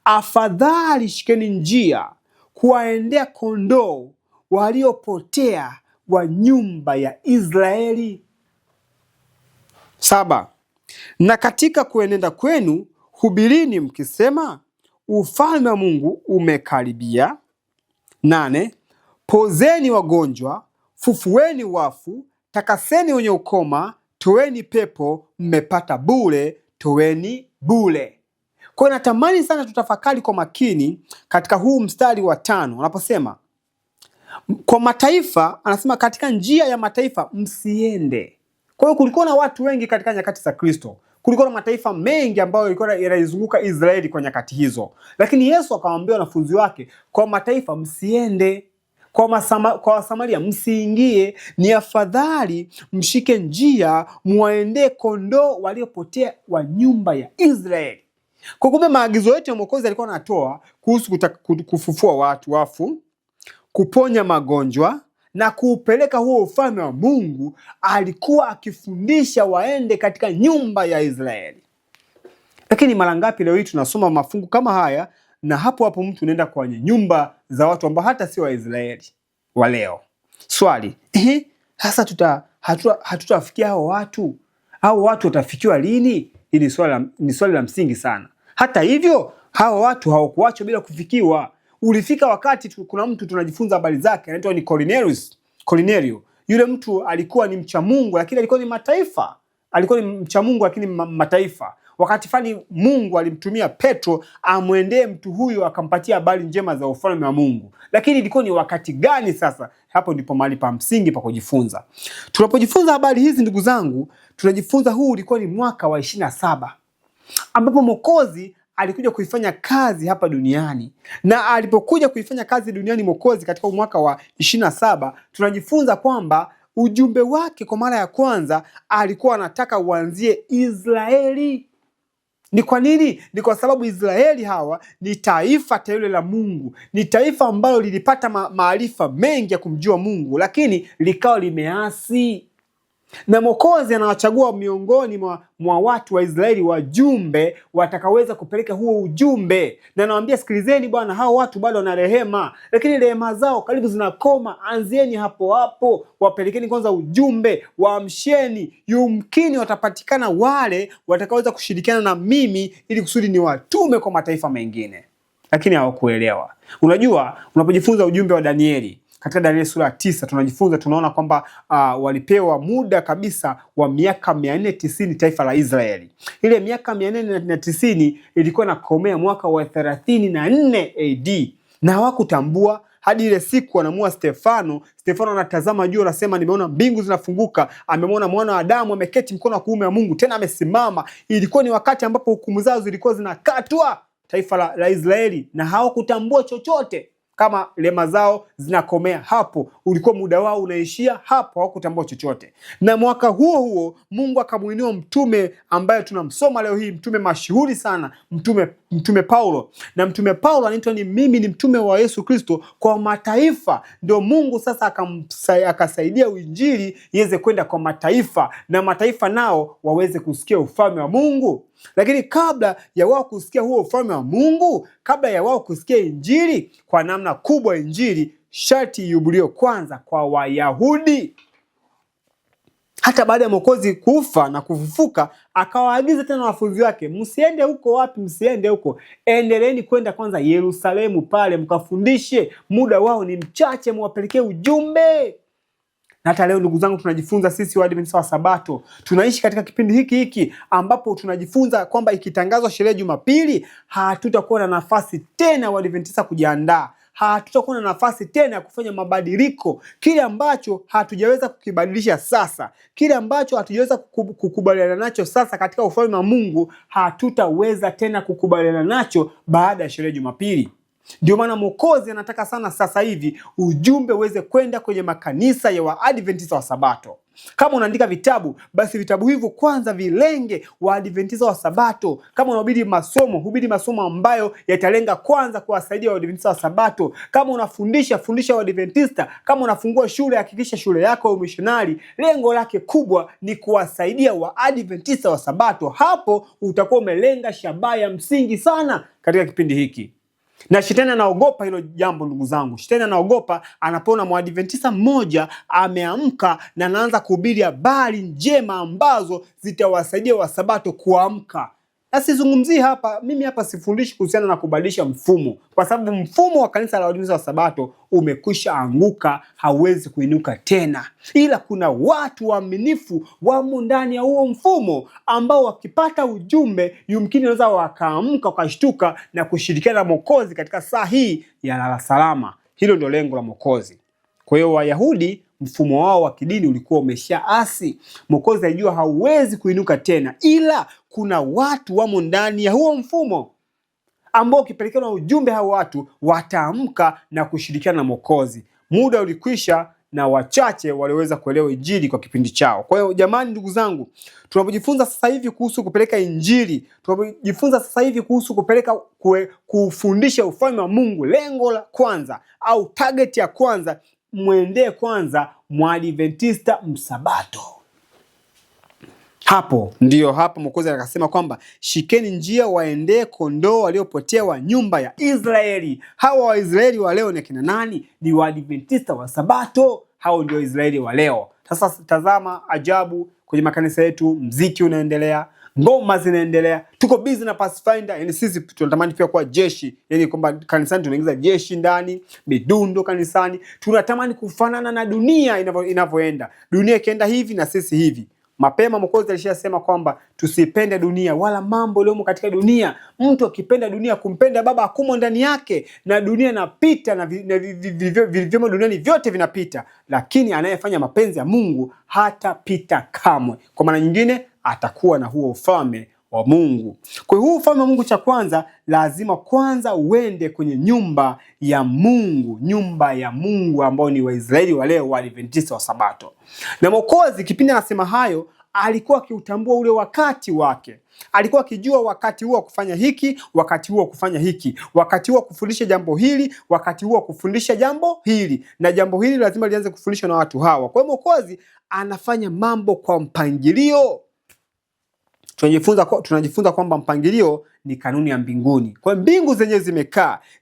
afadhali shikeni njia kuwaendea kondoo waliopotea wa nyumba ya Israeli. 7, na katika kuenenda kwenu hubirini mkisema, ufalme wa Mungu umekaribia. 8, pozeni wagonjwa, fufueni wafu, takaseni wenye ukoma, toeni pepo, mmepata bure, toeni bure. Kwa natamani sana tutafakari kwa makini katika huu mstari wa 5 anaposema kwa mataifa, anasema katika njia ya mataifa msiende. Kwa hiyo kulikuwa na watu wengi katika nyakati za Kristo. Kulikuwa na mataifa mengi ambayo yalikuwa yanazunguka Israeli kwa nyakati hizo. Lakini Yesu akamwambia wanafunzi wake, kwa mataifa msiende, kwa Wasamaria msiingie, ni afadhali mshike njia muwaendee kondoo waliopotea wa nyumba ya Israeli. Kwa kumbe maagizo yote ya Mwokozi alikuwa anatoa kuhusu kufufua watu wafu, kuponya magonjwa na kuupeleka huo ufalme wa Mungu, alikuwa akifundisha waende katika nyumba ya Israeli. Lakini mara ngapi leo hii tunasoma mafungu kama haya na hapo hapo mtu unaenda kwenye nyumba za watu ambao hata si wa Israeli wa leo. Swali, sasa hatutafikia hao watu? Hao watu watafikiwa lini? Hili ni swali la msingi sana. Hata hivyo, hao watu hawakuachwa bila kufikiwa. Ulifika wakati kuna mtu tunajifunza habari zake, anaitwa ni Cornelio. Yule mtu alikuwa ni mcha Mungu, lakini alikuwa ni mataifa. Alikuwa ni mcha Mungu lakini mataifa. Wakati fulani Mungu alimtumia Petro amwendee mtu huyo akampatia habari njema za ufalme wa Mungu. Lakini ilikuwa ni wakati gani sasa? Hapo ndipo mahali pa msingi pa kujifunza. Tunapojifunza habari hizi ndugu zangu, tunajifunza huu ulikuwa ni mwaka wa 27 ambapo Mwokozi alikuja kuifanya kazi hapa duniani. Na alipokuja kuifanya kazi duniani Mwokozi katika mwaka wa 27, tunajifunza kwamba ujumbe wake kwa mara ya kwanza alikuwa anataka uanzie Israeli. Ni kwa nini? Ni kwa sababu Israeli hawa ni taifa teule la Mungu. Ni taifa ambalo lilipata maarifa mengi ya kumjua Mungu, lakini likawa limeasi. Na Mwokozi anawachagua miongoni mwa watu wa Israeli wajumbe watakaweza kupeleka huo ujumbe. Na anawaambia, sikilizeni bwana, hao watu bado wana rehema, lakini rehema zao karibu zinakoma. Anzieni hapo hapo, wapelekeni kwanza ujumbe, waamsheni. Yumkini watapatikana wale watakaweza kushirikiana na mimi ili kusudi ni watume kwa mataifa mengine. Lakini hawakuelewa. Unajua, unapojifunza ujumbe wa Danieli katika Danieli sura 9 tunajifunza, tunaona kwamba walipewa muda kabisa wa miaka 490 taifa la Israeli. Ile miaka 490 ilikuwa inakomea mwaka wa 34 AD na hawakutambua hadi ile siku anamua Stefano anatazama juu, anasema nimeona mbingu zinafunguka, amemwona mwana wa Adamu ameketi mkono wa kuume wa Mungu, tena amesimama. Ilikuwa ni wakati ambapo hukumu zao zilikuwa zinakatwa taifa la Israeli, na hawakutambua chochote kama rehema zao zinakomea hapo. Ulikuwa muda wao unaishia hapo, hawakutambua chochote. Na mwaka huo huo Mungu akamuinua mtume ambaye tunamsoma leo hii, mtume mashuhuri sana, mtume Paulo. Na mtume Paulo anaitwa mimi ni mtume wa Yesu Kristo kwa mataifa. Ndio Mungu sasa akasaidia Injili iweze kwenda kwa mataifa, na mataifa nao waweze kusikia ufalme wa Mungu. Lakini kabla ya wao kusikia huo ufalme wa Mungu, kabla ya wao kusikia Injili kwa namna kubwa, Injili sharti ihubiriwe kwanza kwa Wayahudi. Hata baada ya Mwokozi kufa na kufufuka, akawaagiza tena wanafunzi wake, msiende huko. Wapi? Msiende huko, endeleeni kwenda kwanza Yerusalemu, pale mkafundishe. Muda wao ni mchache, muwapelekee ujumbe. Na hata leo ndugu zangu, tunajifunza sisi Waadventista wa Sabato, tunaishi katika kipindi hiki ambapo tunajifunza kwamba ikitangazwa sherehe Jumapili, hatutakuwa na nafasi tena Waadventista kujiandaa. Hatutakuwa na nafasi tena ya kufanya mabadiliko. Kile ambacho hatujaweza kukibadilisha sasa, kile ambacho hatujaweza kukubaliana nacho sasa katika ufalme wa Mungu, hatutaweza tena kukubaliana nacho baada ya sherehe Jumapili. Ndio maana Mwokozi anataka sana sasa hivi ujumbe uweze kwenda kwenye makanisa ya Waadventista wa Sabato. Kama unaandika vitabu, basi vitabu hivyo kwanza vilenge Waadventista wa Sabato. Kama unahubiri masomo, hubiri masomo ambayo yatalenga kwanza kuwasaidia Waadventista wa Sabato. Kama unafundisha, fundisha Waadventista. Kama unafungua shule, hakikisha shule yako ya umissionari lengo lake kubwa ni kuwasaidia Waadventista wa Sabato. Hapo utakuwa umelenga shabaha ya msingi sana katika kipindi hiki. Na shetani anaogopa hilo jambo ndugu zangu. Shetani anaogopa anapoona Mwadventista mmoja ameamka na anaanza kuhubiri habari njema ambazo zitawasaidia Wasabato kuamka. Na sizungumzii hapa, mimi hapa sifundishi kuhusiana na kubadilisha mfumo, kwa sababu mfumo wa kanisa la Waadventista wa Sabato umekwisha anguka, hauwezi kuinuka tena. Ila kuna watu waaminifu wamo ndani ya huo mfumo ambao wakipata ujumbe yumkini wanaweza wakaamka, wakashtuka na kushirikiana na Mwokozi katika saa hii ya lala salama. Hilo ndio lengo la Mwokozi. Kwa hiyo Wayahudi mfumo wao wa kidini ulikuwa umeshaasi. Mwokozi alijua hauwezi kuinuka tena, ila kuna watu wamo ndani ya huo mfumo ambao ukipelekewa na ujumbe, hao watu wataamka na kushirikiana na Mwokozi. Muda ulikwisha na wachache waliweza kuelewa Injili kwa kipindi chao. Kwa hiyo jamani, ndugu zangu, tunapojifunza sasa hivi kuhusu kupeleka Injili, tunapojifunza sasa hivi kuhusu kufundisha ufalme wa Mungu, lengo la kwanza au target ya kwanza, mwendee kwanza Mwadventista Msabato. Hapo Mwokozi akasema kwamba shikeni njia waendee kondoo waliopotea wa nyumba ya Israeli. Hawa Waisraeli wa leo ni kina nani? Ni Waadventista wa Sabato. Hao ndio Israeli wa leo. Sasa tazama ajabu, kwenye makanisa yetu mziki unaendelea, ngoma zinaendelea, tuko busy na Pathfinder. Yani sisi tunatamani pia kuwa jeshi, yani kwamba kanisani tunaingiza jeshi ndani, midundo kanisani. Tunatamani kufanana na dunia inavyoenda. Dunia ikienda hivi na sisi hivi. Mapema Mwokozi alishasema kwamba tusipende dunia wala mambo yaliyomo katika dunia. Mtu akipenda dunia, kumpenda Baba hakumo ndani yake. Na dunia inapita na vilivyomo duniani vyote vinapita, lakini anayefanya mapenzi ya Mungu hatapita kamwe. Kwa maana nyingine, atakuwa na huo ufalme wa Mungu. Kwa hiyo huu ufalme wa Mungu, cha kwanza lazima kwanza uende kwenye nyumba ya Mungu, nyumba ya Mungu ambao ni Waisraeli wale wa Adventista wa Sabato. Na Mwokozi kipindi anasema hayo, alikuwa akiutambua ule wakati wake. Alikuwa akijua wakati huo kufanya hiki, wakati huo kufanya hiki, wakati huo kufundisha jambo hili, wakati huo kufundisha jambo hili, na jambo hili lazima lianze kufundishwa na watu hawa. Kwa hiyo Mwokozi anafanya mambo kwa mpangilio. Tunajifunza kwamba mpangilio ni kanuni ya mbinguni. Kwa mbingu zenyewe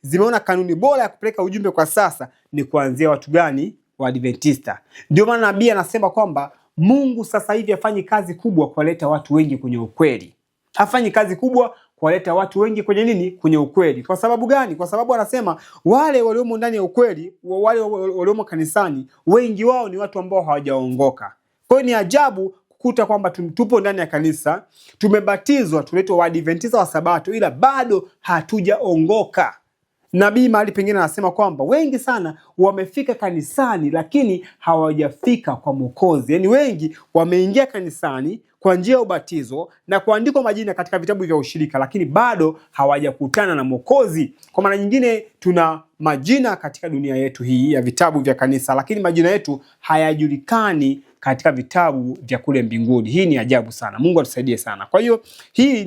zimeona kanuni bora ya kupeleka ujumbe kwa sasa ni kuanzia watu gani? Wa Adventista. Ndio maana nabii anasema kwamba Mungu sasa hivi hafanyi kazi kubwa kuwaleta watu wengi kwenye ukweli. Hafanyi kazi kubwa kuwaleta watu wengi kwenye nini? Kwenye ukweli. Kwa sababu gani? Kwa sababu anasema wale waliomo ndani ya ukweli, wale waliomo kanisani, wengi wao ni watu ambao hawajaongoka. Kwa hiyo ni ajabu kukuta kwamba tupo ndani ya kanisa, tumebatizwa, tunaitwa Waadventista wa Sabato, ila bado hatujaongoka. Nabii mahali pengine anasema kwamba wengi sana wamefika kanisani lakini hawajafika kwa Mwokozi. Yaani wengi wameingia kanisani kwa njia ya ubatizo na kuandikwa majina katika vitabu vya ushirika, lakini bado hawajakutana na Mwokozi. Kwa maana nyingine, tuna majina katika dunia yetu hii ya vitabu vya kanisa, lakini majina yetu hayajulikani katika vitabu vya kule mbinguni. Hii ni ajabu sana. Mungu atusaidie sana. Kwa hiyo hii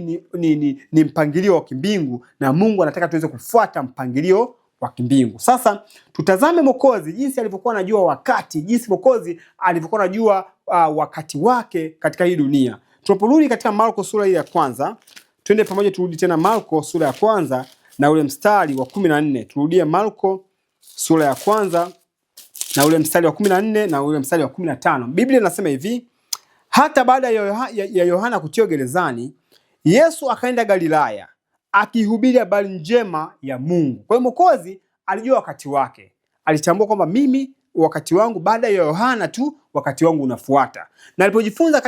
ni mpangilio wa kimbingu, na Mungu anataka tuweze kufuata mpangilio wa kimbingu. Sasa tutazame Mwokozi jinsi alivyokuwa anajua wakati, jinsi Mwokozi alivyokuwa anajua wakati wake katika hii dunia. Tunaporudi katika Marko sura ya kwanza, twende pamoja, turudi tena Marko sura ya kwanza na ule mstari wa 14. Turudie Marko sura ya kwanza na ule mstari wa 14 na ule mstari wa 15. Biblia inasema hivi: hata baada ya Yohana kutiwa gerezani, Yesu akaenda Galilaya akihubiri habari njema ya Mungu. Kwa hiyo Mwokozi alijua wakati wake. Alitambua kwamba mimi wakati wangu baada ya Yohana tu, wakati wangu unafuata. Na alipojifunza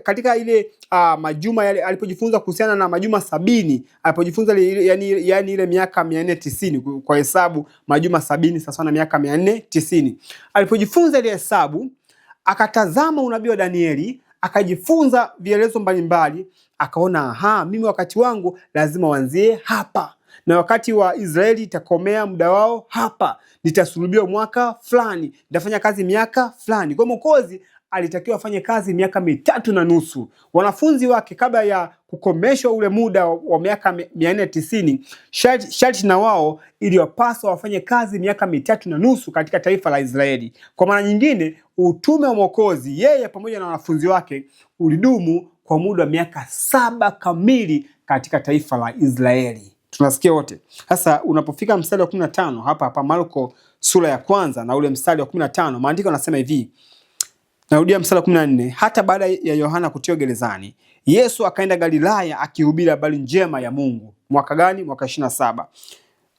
katika ile majuma yale, alipojifunza kuhusiana na majuma 70, alipojifunza yani ile miaka 490 kwa hesabu, majuma 70 sasa na miaka 490. Alipojifunza ile hesabu, akatazama unabii wa Danieli, akajifunza vielezo mbalimbali, akaona mimi wakati wangu lazima uanzie hapa, na wakati wa Israeli itakomea muda wao hapa, nitasulubiwa mwaka fulani, nitafanya kazi miaka fulani. Kwa Mwokozi alitakiwa afanye kazi miaka 3.5. Wanafunzi wake kabla ya kukomeshwa ule muda wa miaka 490, sharti na wao iliwapaswa wafanye kazi miaka 3.5 katika taifa la Israeli. Kwa maana nyingine, utume wa Mwokozi yeye pamoja na wanafunzi wake ulidumu kwa muda wa miaka 7 kamili katika taifa la Israeli. Tunasikia wote. Sasa unapofika mstari wa 15 hapa Marko sura ya kwanza na ule mstari wa 15, maandiko yanasema hivi. Narudia mstari wa 14. Hata baada ya Yohana kutiwa gerezani, Yesu akaenda Galilaya akihubiri habari njema ya Mungu. Mwaka gani? Mwaka 27.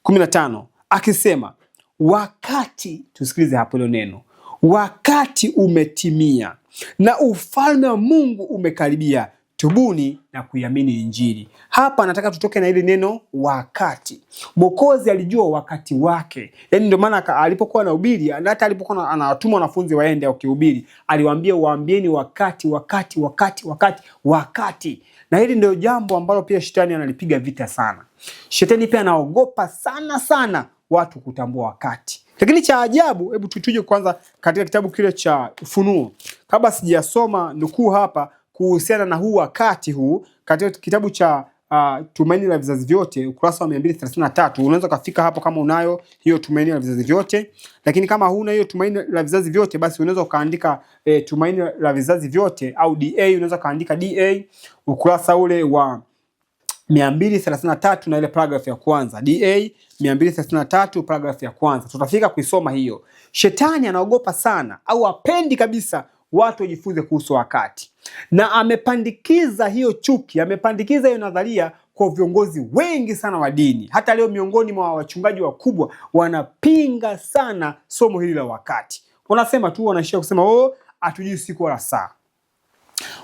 15. Akisema, wakati, tusikilize hapo hilo neno, wakati umetimia na ufalme wa Mungu umekaribia, tubuni na kuiamini Injili. Hapa nataka tutoke na ile neno wakati. Mwokozi alijua wakati wake. Yaani ndio maana alipokuwa anahubiri, hata alipokuwa anawatuma wanafunzi waende akihubiri, aliwaambia waambieni wakati. Na hili ndio jambo ambalo pia shetani analipiga vita sana. Shetani pia anaogopa sana watu kutambua wakati. Lakini cha ajabu, hebu tuje kwanza katika kitabu kile cha Ufunuo. Kabla sijasoma nukuu hapa kuhusiana na huu wakati huu, katika kitabu cha Tumaini la Vizazi Vyote, ukurasa wa 233, unaweza kufika hapo kama unayo hiyo Tumaini la Vizazi Vyote. Lakini kama huna hiyo Tumaini la Vizazi Vyote, basi unaweza kaandika Tumaini la Vizazi Vyote au DA, unaweza kaandika DA ukurasa ule wa 233 na ile paragraph ya kwanza. DA 233 paragraph ya kwanza. Tutafika kuisoma hiyo. Shetani anaogopa sana au hapendi kabisa watu wajifunze kuhusu wakati. Na amepandikiza hiyo chuki, amepandikiza hiyo nadharia kwa viongozi wengi sana wa dini. Hata leo miongoni mwa wachungaji wakubwa wanapinga sana somo hili la wakati. Wanasema tu, wanaishia kusema hatujui siku wala saa.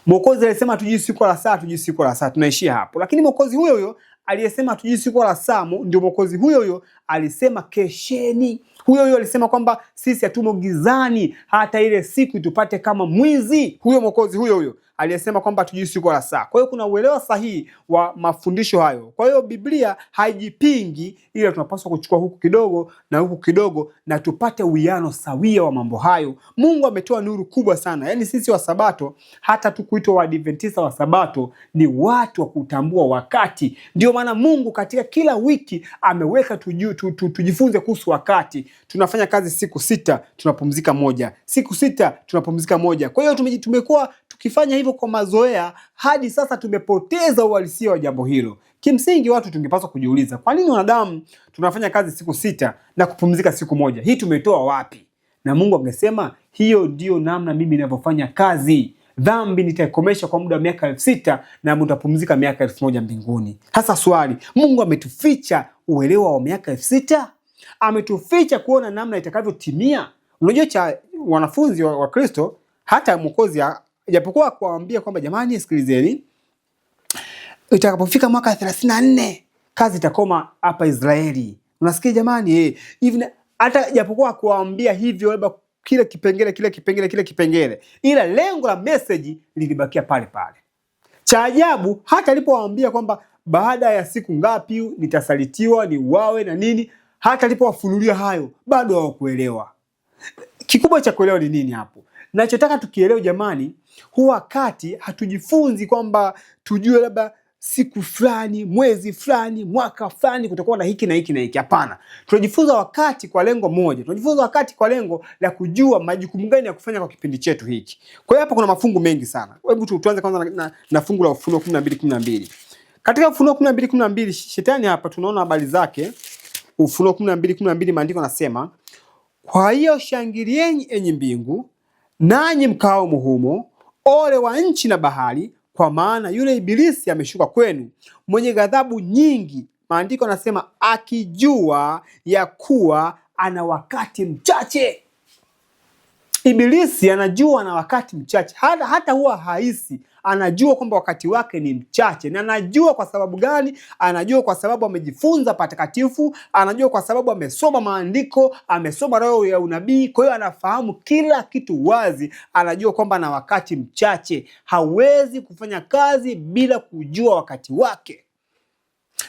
Mwokozi alisema tujui siku wala saa, tujui siku wala saa, tunaishia hapo. Lakini Mwokozi huyo huyo aliyesema tujui siku wala saa, ndio Mwokozi huyo huyo alisema kesheni. Huyo huyo alisema kwamba sisi hatumo gizani hata ile siku tupate kama mwizi. Huyo Mwokozi huyo huyo aliyesema kwamba tujui siku wala saa. Kwa hiyo kuna uelewa sahihi wa mafundisho hayo. Kwa hiyo Biblia haijipingi, ila tunapaswa kuchukua huku kidogo na huku kidogo na tupate uwiano sawia wa mambo hayo. Mungu ametoa nuru kubwa sana. Yaani sisi wa Sabato, hata tukuitwa Waadventista wa Sabato, ni watu wa kutambua wakati. Ndio maana Mungu katika kila wiki ameweka tujifunze kuhusu wakati. Tunafanya kazi siku 6, tunapumzika moja. Siku 6 tunapumzika moja. Kwa hiyo tumekuwa tukifanya hivyo kwa mazoea hadi sasa tumepoteza uhalisia wa jambo hilo. Kimsingi watu tungepaswa kujiuliza, kwa nini wanadamu tunafanya kazi siku 6 na kupumzika siku moja? Hii tumetoa wapi? Na Mungu angesema hiyo ndio namna mimi ninavyofanya kazi. Dhambi nitaikomesha kwa muda wa miaka 6,000 na mtapumzika miaka 1,000 mbinguni. Hasa swali, Mungu ametuficha uelewa wa miaka 6,000? Ametuficha kuona namna itakavyotimia? Unajua cha wanafunzi wa Kristo, hata Mwokozi japokuwa kuambia kwamba jamani sikilizeni, itakapofika mwaka 34 kazi itakoma hapa Israeli. Unasikia jamani? Hivi hata japokuwa kuambia hivyo labda kile kipengele, ila lengo la message lilibakia pale pale. Cha ajabu, hata alipowaambia kwamba baada ya siku ngapi nitasalitiwa, ni uwawe na nini, hata alipowafunulia hayo bado hawakuelewa. Kikubwa cha kuelewa ni nini hapo? Nachotaka tukielewe jamani, huu wakati hatujifunzi kwamba tujue labda siku fulani, mwezi fulani, mwaka fulani kutakuwa na hiki na hiki na hiki. Hapana. Tunajifunza wakati kwa lengo moja. Tunajifunza wakati kwa lengo la kujua majukumu gani ya kufanya kwa kipindi chetu hiki. Kwa hiyo hapa kuna mafungu mengi sana. Hebu tuanze kwanza na fungu la Ufunuo 12:12. Katika Ufunuo 12:12 shetani hapa tunaona habari zake. Ufunuo 12:12 maandiko nasema, kwa hiyo shangilieni enyi mbingu, nanyi mkao humo, ole wa nchi na bahari, kwa maana yule ibilisi ameshuka kwenu, mwenye ghadhabu nyingi. Maandiko nasema akijua ya kuwa ana wakati mchache. Ibilisi anajua na wakati mchache, hata huwa haisi. Anajua kwamba wakati wake ni mchache. Na anajua kwa sababu gani? Anajua kwa sababu amejifunza patakatifu, anajua kwa sababu amesoma maandiko, amesoma roho ya unabii. Kwa hiyo anafahamu kila kitu wazi, anajua kwamba na wakati mchache. Hawezi kufanya kazi bila kujua wakati wake.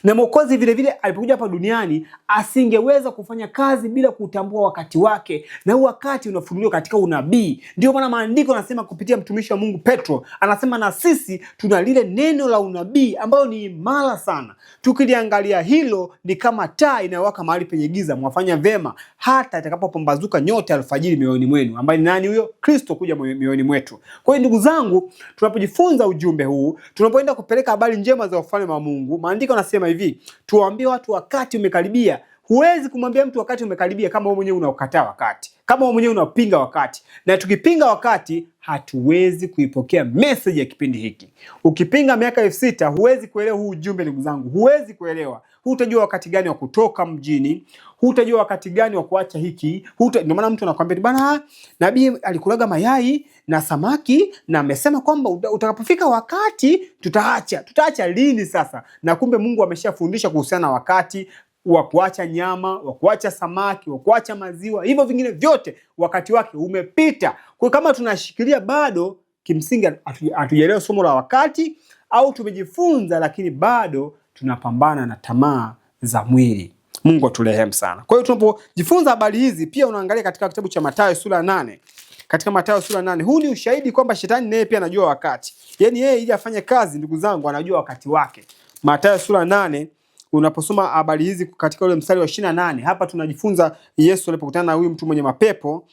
Na Mwokozi vile vile alipokuja hapa duniani asingeweza kufanya kazi bila kutambua wakati wake, na huu wakati unafunuliwa katika unabii. Ndio maana maandiko yanasema kupitia mtumishi wa Mungu Petro, anasema na sisi tuna lile neno la unabii ambalo ni imara sana. Tukiliangalia hilo ni kama taa inayowaka mahali penye giza, mwafanya vema hata itakapopambazuka nyota alfajiri mioyoni mwenu, ambaye ni nani huyo? Kristo kuja mioyoni mwetu. Kwa hiyo ndugu zangu, tunapojifunza ujumbe huu, tunapoenda kupeleka habari njema za ufalme wa Mungu, maandiko yanasema hivi, tuwaambie watu wakati umekaribia. Huwezi kumwambia mtu wakati umekaribia kama wewe mwenyewe unaukataa wakati, kama wewe mwenyewe unapinga wakati. Na tukipinga wakati, hatuwezi kuipokea message ya kipindi hiki. Ukipinga miaka 6,000 huwezi kuelewa huu ujumbe ndugu zangu, huwezi kuelewa. Hutajua wakati gani wa kutoka mjini, hutajua wakati gani wa kuacha hiki. Ndio maana mtu anakuambia bana, nabii alikulaga mayai na samaki na amesema kwamba utakapofika wakati tutaacha. Tutaacha lini sasa? Na kumbe Mungu ameshafundisha kuhusiana na wakati wa kuacha nyama, wa kuacha samaki, wa kuacha maziwa. Hivyo vingine vyote wakati wake umepita. Kwa kama tunashikilia bado, kimsingi hatujaelewa somo la wakati, au tumejifunza lakini bado tunapambana na tamaa za mwili. Mungu aturehemu sana. Kwa hiyo tunapojifunza habari hizi, pia unaangalia katika kitabu cha Mathayo sura 8. Katika Mathayo sura 8, huu ni ushahidi kwamba shetani naye pia anajua wakati. Yaani yeye ili afanye kazi ndugu zangu anajua wakati wake. Mathayo sura 8, unaposoma habari hizi katika ule mstari wa 28, hapa tunajifunza Yesu alipokutana na huyu mtu mwenye mapepo.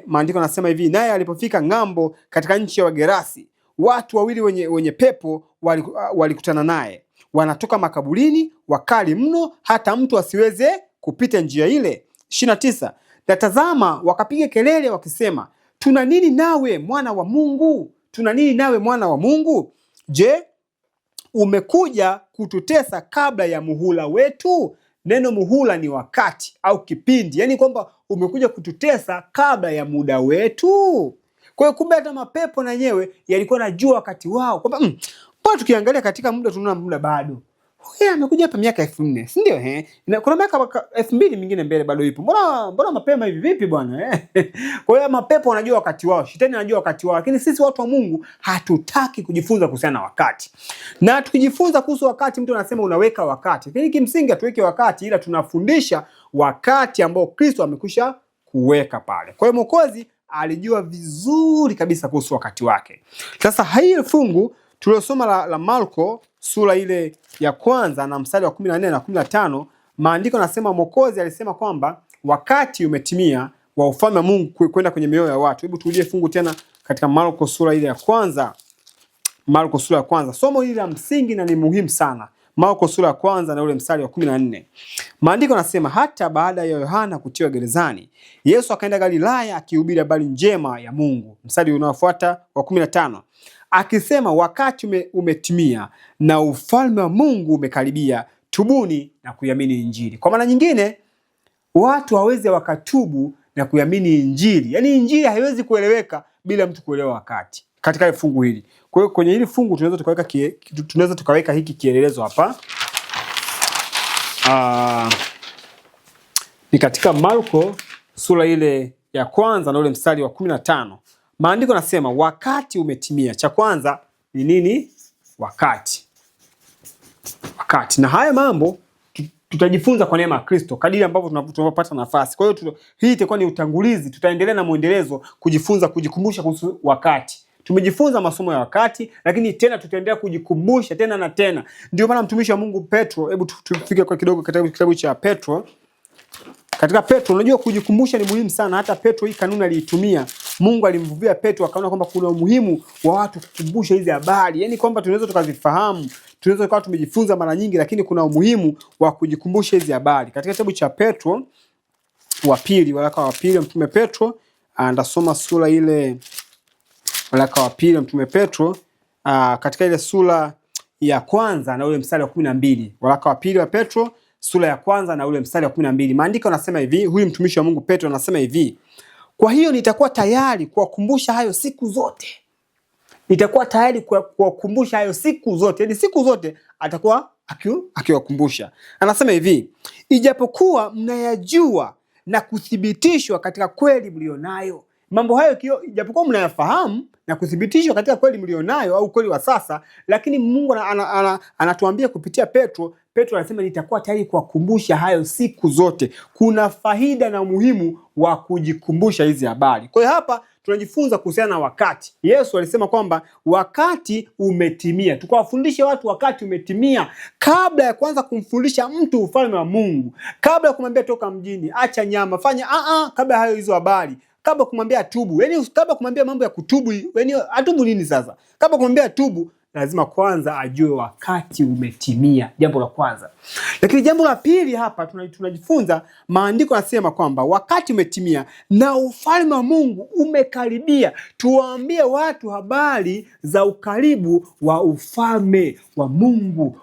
Maandiko yanasema hivi, naye alipofika ng'ambo katika nchi ya Wagerasi, watu wawili wenye pepo walikutana naye. Wanatoka makaburini, wakali mno, hata mtu asiweze kupita njia ile. 29, na tazama wakapiga kelele wakisema, tuna nini nawe mwana wa Mungu? Tuna nini nawe mwana wa Mungu? Je, umekuja kututesa kabla ya muhula wetu? Neno muhula ni wakati au kipindi, yaani kwamba umekuja kututesa kabla ya muda wetu. Kwa hiyo kumbe hata mapepo na yenyewe yalikuwa najua wakati wao kwamba kwa tukiangalia katika muda tunaona muda bado. Huyu amekuja hapa miaka 4000, si ndio kuna miaka 2000 mingine mbele bado ipo. Mbona mapema hivi vipi bwana Kwa hiyo mapepo wanajua wakati wao, shetani anajua wakati wao, lakini sisi watu wa Mungu hatutaki kujifunza kuhusiana na wakati. Na tukijifunza kuhusu wakati, mtu anasema unaweka wakati. Lakini kimsingi hatuweke wakati, ila tunafundisha wakati ambao Kristo amekwisha kuweka pale. Kwa hiyo Mwokozi alijua vizuri kabisa kuhusu wakati wake. Sasa hili fungu tuliosoma la Marko sura ile ya kwanza na mstari wa 14 na 15, maandiko nasema Mwokozi alisema kwamba wakati umetimia wa ufalme wa Mungu kwenda kwenye mioyo ya watu. Hebu turudie fungu tena katika Marko sura ile ya kwanza. Marko sura ya kwanza. Somo hili la msingi na ni muhimu sana. Marko sura ya kwanza na ule mstari wa 14. Maandiko nasema hata baada ya Yohana kutiwa gerezani, Yesu akaenda Galilaya akihubiri habari njema ya Mungu. Mstari unaofuata wa 15. Akisema wakati umetimia na ufalme wa Mungu umekaribia, tubuni na kuiamini Injili. Kwa maana nyingine, watu hawezi wakatubu na kuiamini Injili. Yaani Injili haiwezi kueleweka bila mtu kuelewa wakati. Katika fungu hili. Kwa hiyo kwenye hili fungu tunaweza tukaweka hiki kielelezo hapa. Ni katika Marko sura ile ya kwanza na ule mstari wa 15. Maandiko nasema wakati umetimia. Cha kwanza ni nini? Wakati. Na haya mambo tutajifunza kwa neema ya Kristo kadiri ambavyo tunapopata nafasi. Kwa hiyo hii itakuwa ni utangulizi, tutaendelea na muendelezo kujifunza, kujikumbusha kuhusu wakati. Tumejifunza masomo ya wakati, lakini tena tutaendelea kujikumbusha tena na tena. Ndio maana mtumishi wa Mungu Petro, hebu tufike kwa kidogo katika kitabu cha Petro. Katika Petro, unajua kujikumbusha ni muhimu sana. Hata Petro hii kanuni aliitumia. Mungu alimvuvia Petro akaona kwamba kuna umuhimu wa watu kukumbusha hizi habari. Yaani kwamba tunaweza tukazifahamu, tunaweza kuwa tumejifunza mara nyingi, lakini kuna umuhimu wa kujikumbusha hizi habari. Katika kitabu cha Petro wa pili, waraka wa pili mtume Petro, ndasoma sura ile, waraka wa pili mtume Petro, katika ile sura ya kwanza na ule mstari wa 12. Waraka wa pili wa Petro sura ya kwanza na ule mstari wa 12. Maandiko yanasema hivi, huyu mtumishi wa Mungu Petro anasema hivi: kwa hiyo nitakuwa tayari kuwakumbusha hayo siku zote. Nitakuwa tayari kuwakumbusha hayo siku zote. Yaani siku zote atakuwa akiwakumbusha. Anasema hivi: ijapokuwa mnayajua na kuthibitishwa katika kweli mlionayo. Mambo hayo ijapokuwa mnayafahamu na kuthibitishwa katika kweli mlionayo au kweli wa sasa, lakini Mungu anatuambia kupitia Petro. Petro anasema nitakuwa tayari kuwakumbusha hayo siku zote. Kuna faida na umuhimu wa kujikumbusha hizi habari. Kwa hiyo hapa tunajifunza kuhusiana na wakati. Yesu alisema kwamba wakati umetimia. Tukawafundishe watu wakati umetimia kabla ya kuanza kumfundisha mtu ufalme wa Mungu. Kabla ya kumwambia toka mjini, acha nyama, fanya kabla hayo hizo habari. Kabla kumwambia atubu. Yaani kabla kumwambia mambo ya kutubu, yaani atubu nini sasa? Kabla kumwambia atubu, lazima kwanza ajue wakati umetimia. Jambo la kwanza. Lakini jambo la pili hapa tunajifunza, maandiko yanasema kwamba wakati umetimia na ufalme wa Mungu umekaribia. Tuwaambie watu habari za ukaribu wa ufalme wa Mungu,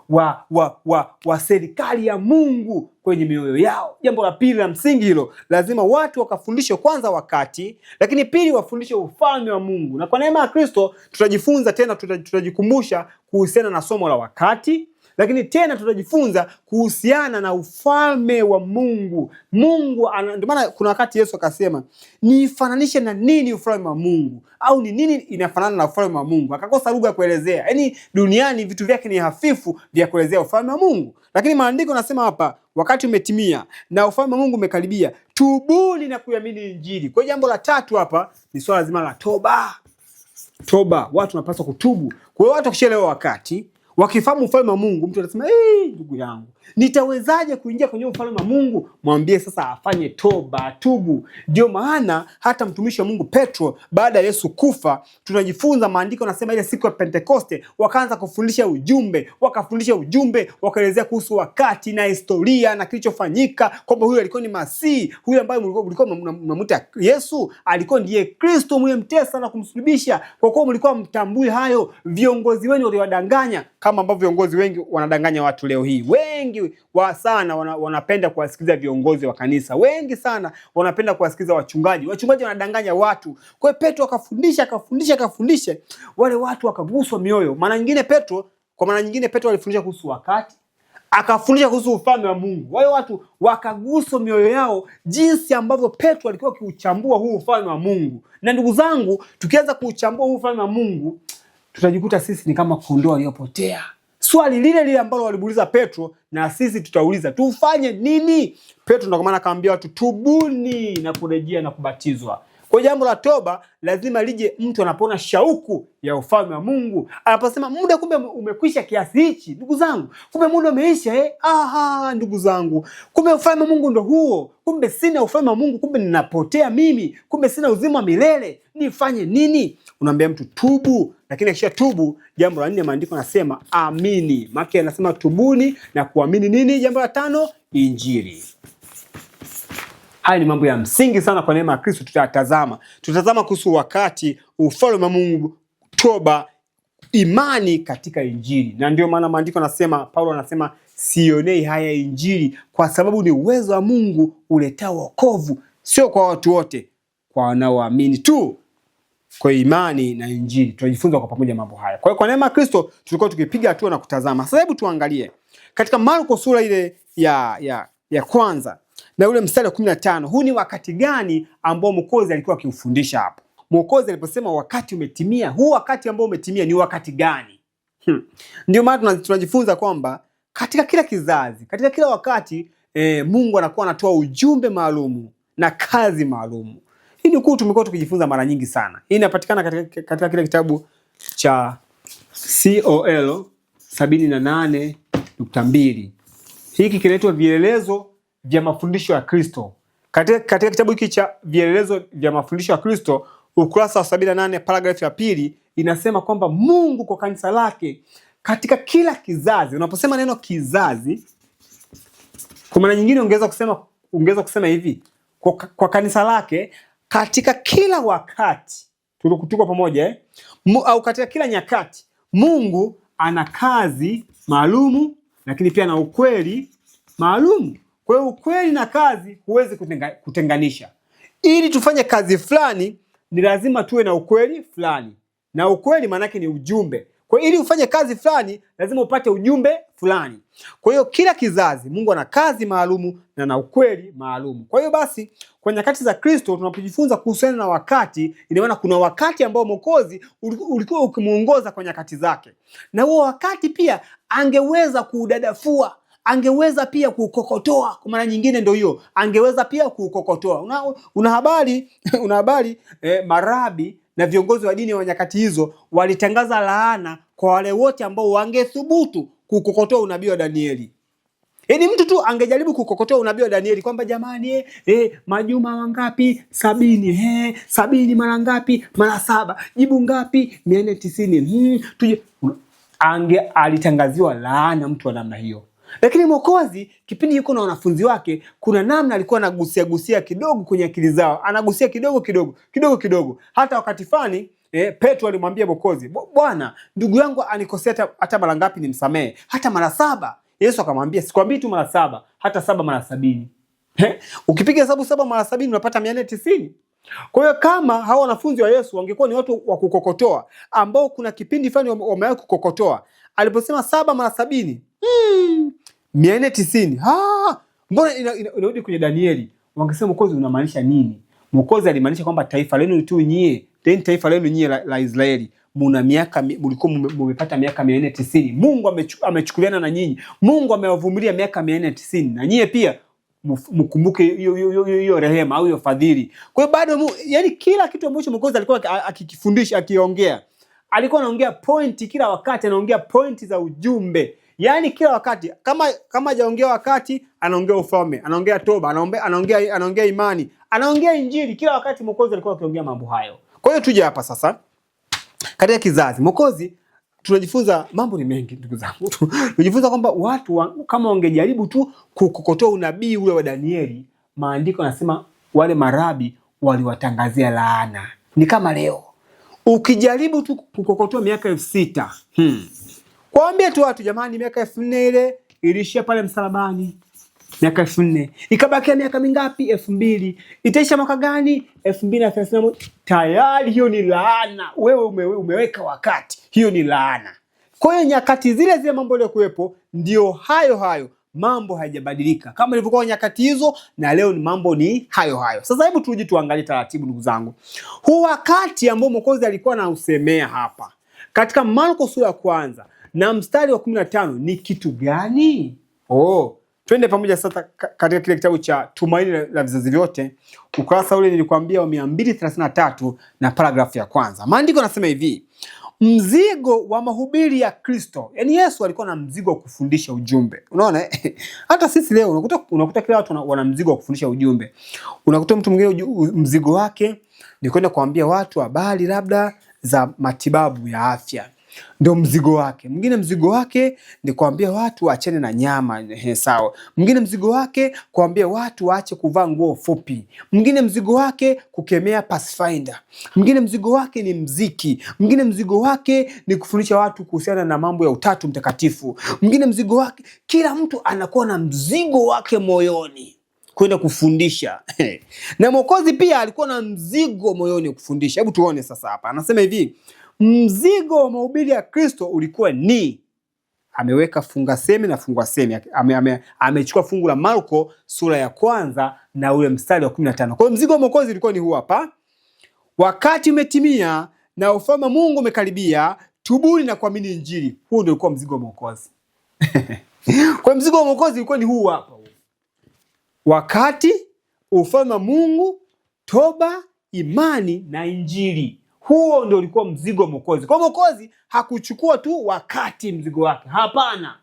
wa serikali ya Mungu kwenye mioyo yao. Jambo la pili la msingi hilo, lazima watu wakafundishwe kwanza wakati, lakini pili wafundishwe ufalme wa Mungu. Na kwa neema ya Kristo tutajifunza tena, tutajikumbusha kuhusiana na somo la wakati, lakini tena tutajifunza kuhusiana na ufalme wa Mungu. Ndio maana kuna wakati Yesu akasema, nifananishe na nini ufalme wa Mungu? Au ni nini inafanana na ufalme wa Mungu? Akakosa lugha ya kuelezea. Yaani duniani vitu vyake ni hafifu vya kuelezea ufalme wa Mungu. Lakini maandiko yanasema hapa, wakati umetimia na ufalme wa Mungu umekaribia, tubuni na kuiamini Injili. Kwa jambo la tatu hapa ni swala zima la toba. Toba, watu wanapaswa kutubu. Kwa hiyo watu wakishaelewa wakati, wakifahamu ufalme wa Mungu, mtu anasema, ndugu yangu, nitawezaje kuingia kwenye ufalme wa Mungu? Mwambie sasa afanye toba, atubu. Ndio maana hata mtumishi wa Mungu Petro, baada ya Yesu kufa, tunajifunza maandiko yanasema ile siku ya Pentekoste wakaanza kufundisha ujumbe, wakaelezea kuhusu wakati na historia na kilichofanyika, kwamba huyu alikuwa ni Masihi, huyu ambaye mlikuwa mnamuita Yesu alikuwa ndiye Kristo mliyemtesa na kumsulubisha. Kwa kuwa mlikuwa mtambui hayo, viongozi wenu waliwadanganya. kama ambavyo viongozi wengi wanadanganya watu leo hii. Wengi sana wanapenda kuwasikiliza viongozi wa kanisa. Wengi sana wanapenda kuwasikiliza wachungaji. Wachungaji wanadanganya watu. Kwa hiyo Petro akafundisha, wale watu wakaguswa mioyo. Kwa maana nyingine Petro alifundisha kuhusu wakati, akafundisha kuhusu ufalme wa Mungu. Wale watu wakaguswa mioyo yao jinsi ambavyo Petro alikuwa akiuchambua huu ufalme wa Mungu. Na ndugu zangu, tukianza kuuchambua huu ufalme wa Mungu, tutajikuta sisi ni kama kondoo waliopotea. Swali lile ambalo waliuliza Petro, na sisi tutauliza, tufanye nini? Petro ndio maana akaambia watu, tubuni na kurejea na kubatizwa. Kwa jambo la toba lazima lije mtu anapoona shauku ya ufalme wa Mungu. Anaposema muda kumbe umekwisha kiasi hichi, ndugu zangu, kumbe muda umeisha ndugu zangu, kumbe ufalme wa Mungu ndo huo. Kumbe sina ufalme wa Mungu, kumbe ninapotea mimi, kumbe sina uzima wa milele. Nifanye nini? Unaambia mtu tubu, lakini akisha tubu, jambo la 4 maandiko nasema amini. Maana anasema tubuni na kuamini nini? Jambo la 5, Injili. Haya ni mambo ya msingi sana kwa neema ya Kristo tutazama kuhusu wakati, ufalme wa Mungu, toba, imani katika Injili. Na ndio maana maandiko nasema, Paulo anasema sionei haya Injili, kwa sababu ni uwezo wa Mungu uletao wokovu, sio kwa watu wote, kwa wanaoamini tu. Kwa imani na Injili tunajifunza kwa pamoja mambo haya. Kwa hiyo kwa neema ya Kristo tulikuwa tukipiga hatua na kutazama. Sasa hebu tuangalie katika Marko sura ile ya kwanza na ule mstari wa 15. Huu ni wakati gani ambao Mwokozi alikuwa akiufundisha hapo? Mwokozi aliposema wakati umetimia, huu wakati ambao umetimia ni wakati gani? Ndio maana tunajifunza kwamba katika kila kizazi, katika kila wakati Mungu anakuwa anatoa ujumbe maalumu na kazi maalumu. Hii ni tumekuwa tukijifunza mara nyingi sana. Hii inapatikana katika kile kitabu cha COL 78.2. Hiki kinaitwa vielelezo vya mafundisho ya Kristo. Katika kitabu hiki cha vielelezo vya mafundisho ya Kristo, ukurasa wa 78 paragrafu ya 2 inasema kwamba Mungu kwa kanisa lake katika kila kizazi. Unaposema neno kizazi, kwa maana nyingine ungeweza kusema hivi, kwa kanisa lake katika kila wakati, tuko pamoja au katika kila nyakati, Mungu ana kazi maalumu, lakini pia na ukweli maalumu. Kwa hiyo ukweli na kazi huwezi kutenganisha. Ili tufanye kazi fulani ni lazima tuwe na ukweli fulani. Na ukweli maana yake ni ujumbe. Kwa hiyo ili ufanye kazi fulani lazima upate ujumbe fulani. Kwa hiyo kila kizazi Mungu ana kazi maalumu na ukweli maalumu. Kwa hiyo basi kwa nyakati za Kristo tunapojifunza kuhusiana na wakati, ina maana kuna wakati ambao Mwokozi ulikuwa ukimuongoza kwa nyakati zake. Na huo wakati pia angeweza kuudadafua, angeweza pia kuukokotoa. Kwa maana nyingine ndio hiyo, angeweza pia kuukokotoa. Una habari marabi na viongozi wa dini wa nyakati hizo walitangaza laana kwa wale wote ambao wangethubutu kukokotoa unabii wa Danieli. Yaani mtu tu angejaribu kukokotoa unabii wa Danieli kwamba jamani majuma mangapi? 70. 70 mara ngapi? Mara 7. Jibu ngapi? 490. Alitangaziwa laana mtu wa namna hiyo. Lakini Mwokozi kipindi yuko na wanafunzi wake, kuna namna alikuwa anagusia kidogo kwenye akili zao. Anagusia kidogo. Hata wakati fani Petro alimwambia Mwokozi, Bwana, ndugu yangu anikosea hata mara ngapi nimsamehe? Hata mara 7. Yesu akamwambia, sikwambii tu mara 7, hata 7 mara 70. Ukipiga hesabu 7 mara 70 unapata 490. Kwa hiyo kama hao wanafunzi wa Yesu wangekuwa ni watu wa kukokotoa, ambao kuna kipindi fulani wamewahi kukokotoa, aliposema 7 mara 70, 490. Mbona inarudi kwenye Danieli? Wangesema Mwokozi unamaanisha nini? Mwokozi alimaanisha kwamba taifa lenu tu nyie, taifa lenu nyie la Israeli, mlikuwa mmepata miaka 490. Mungu amechukuliana na nyinyi. Mungu amewavumilia miaka 490. Na nyie pia mkumbuke hiyo rehema au hiyo fadhili. Kwa hiyo bado yani kila kitu ambacho Mwokozi alikuwa akikifundisha, akiongea, alikuwa anaongea pointi kila wakati, anaongea pointi za ujumbe. Yaani kila wakati kama hajaongea wakati, anaongea ufalme, anaongea toba, anaongea imani, anaongea Injili. Kila wakati Mwokozi alikuwa akiongea mambo hayo. Kwa hiyo tuje hapa sasa katika kizazi Mwokozi, tunajifunza mambo ni mengi ndugu zangu. Tunajifunza kwamba watu kama wangejaribu tu kukokotoa unabii ule wa Danieli, maandiko yanasema wale marabi waliwatangazia laana. Ni kama leo ukijaribu tu kukokotoa miaka 6000, Waambie tu watu, jamani, miaka 4000 ile ilishia pale msalabani. Miaka 4000. Ikabakia miaka mingapi? 2000. Itaisha mwaka gani? 2031. Tayari hiyo ni laana. Wewe umeweka wakati. Hiyo ni laana. Kwa hiyo nyakati zile mambo yale kuwepo ndio hayo. Mambo hayajabadilika. Kama ilivyokuwa nyakati hizo na leo ni mambo ni hayo. Sasa hebu tuje tuangalie taratibu, ndugu zangu. Huu wakati ambao Mwokozi alikuwa anausemea hapa katika Marko sura ya 1 na mstari wa 15 ni kitu gani? Twende pamoja sasa katika kile kitabu cha Tumaini la Vizazi Vyote, ukurasa ule nilikwambia wa 233 na paragrafu ya 1. Maandiko yanasema hivi: mzigo wa mahubiri ya Kristo. Yaani Yesu alikuwa na mzigo wa kufundisha ujumbe. Unaona? Hata sisi leo unakuta kila watu wana mzigo wa kufundisha ujumbe. Unakuta mtu mwingine mzigo wake ni kwenda kuambia watu habari labda za matibabu ya afya. Ndio mzigo wake. Mwingine mzigo wake ni kuambia watu waachane na nyama, sawa. Mwingine mzigo wake kuambia watu waache kuvaa nguo fupi. Mwingine mzigo wake kukemea Pathfinder. Mwingine mzigo wake ni mziki. Mwingine mzigo wake ni kufundisha watu kuhusiana na mambo ya Utatu Mtakatifu. Mwingine mzigo wake, kila mtu anakuwa na mzigo wake moyoni kwenda kufundisha. Na Mwokozi pia alikuwa na mzigo moyoni kufundisha. Hebu tuone sasa hapa. Anasema hivi: mzigo wa mahubiri ya Kristo ulikuwa ni, ameweka funga semi na fungua semi. Amechukua fungu la Marko sura ya 1 na ule mstari wa 15. Kwa hiyo mzigo wa Mwokozi ulikuwa ni huu hapa: wakati umetimia na ufalme wa Mungu umekaribia, tubuni na kuamini Injili. Huu ndio ulikuwa mzigo wa Mwokozi. Kwa mzigo wa Mwokozi ulikuwa ni huu hapa: wakati, ufalme wa Mungu, toba, imani na Injili. Huo ndio ulikuwa mzigo wa Mwokozi. Kwa Mwokozi hakuchukua tu wakati mzigo wake. Hapana.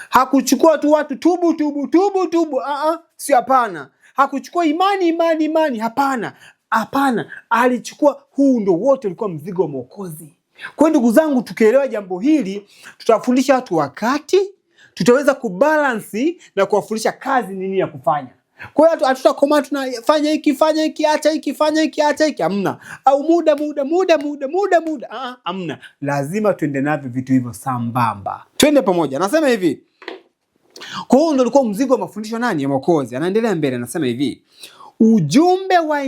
Hakuchukua tu watu tubu. Si hapana. Hakuchukua imani. Hapana. Alichukua, huu ndio wote ulikuwa mzigo wa Mwokozi. Kwa ndugu zangu, tukielewa jambo hili, tutafundisha watu wakati, tutaweza kubalansi na kuwafundisha kazi nini ya kufanya. Kwa hiyo hatutakoma tunafanya hiki, acha hiki. Hamna. Au muda. Hamna. Lazima tuende navyo vitu hivyo sambamba. Twende pamoja. Anasema hivi. Kwa hiyo ndio ulikuwa mzigo wa mafundisho nani? Ya Mwokozi. Anaendelea mbele, anasema hivi: ujumbe wa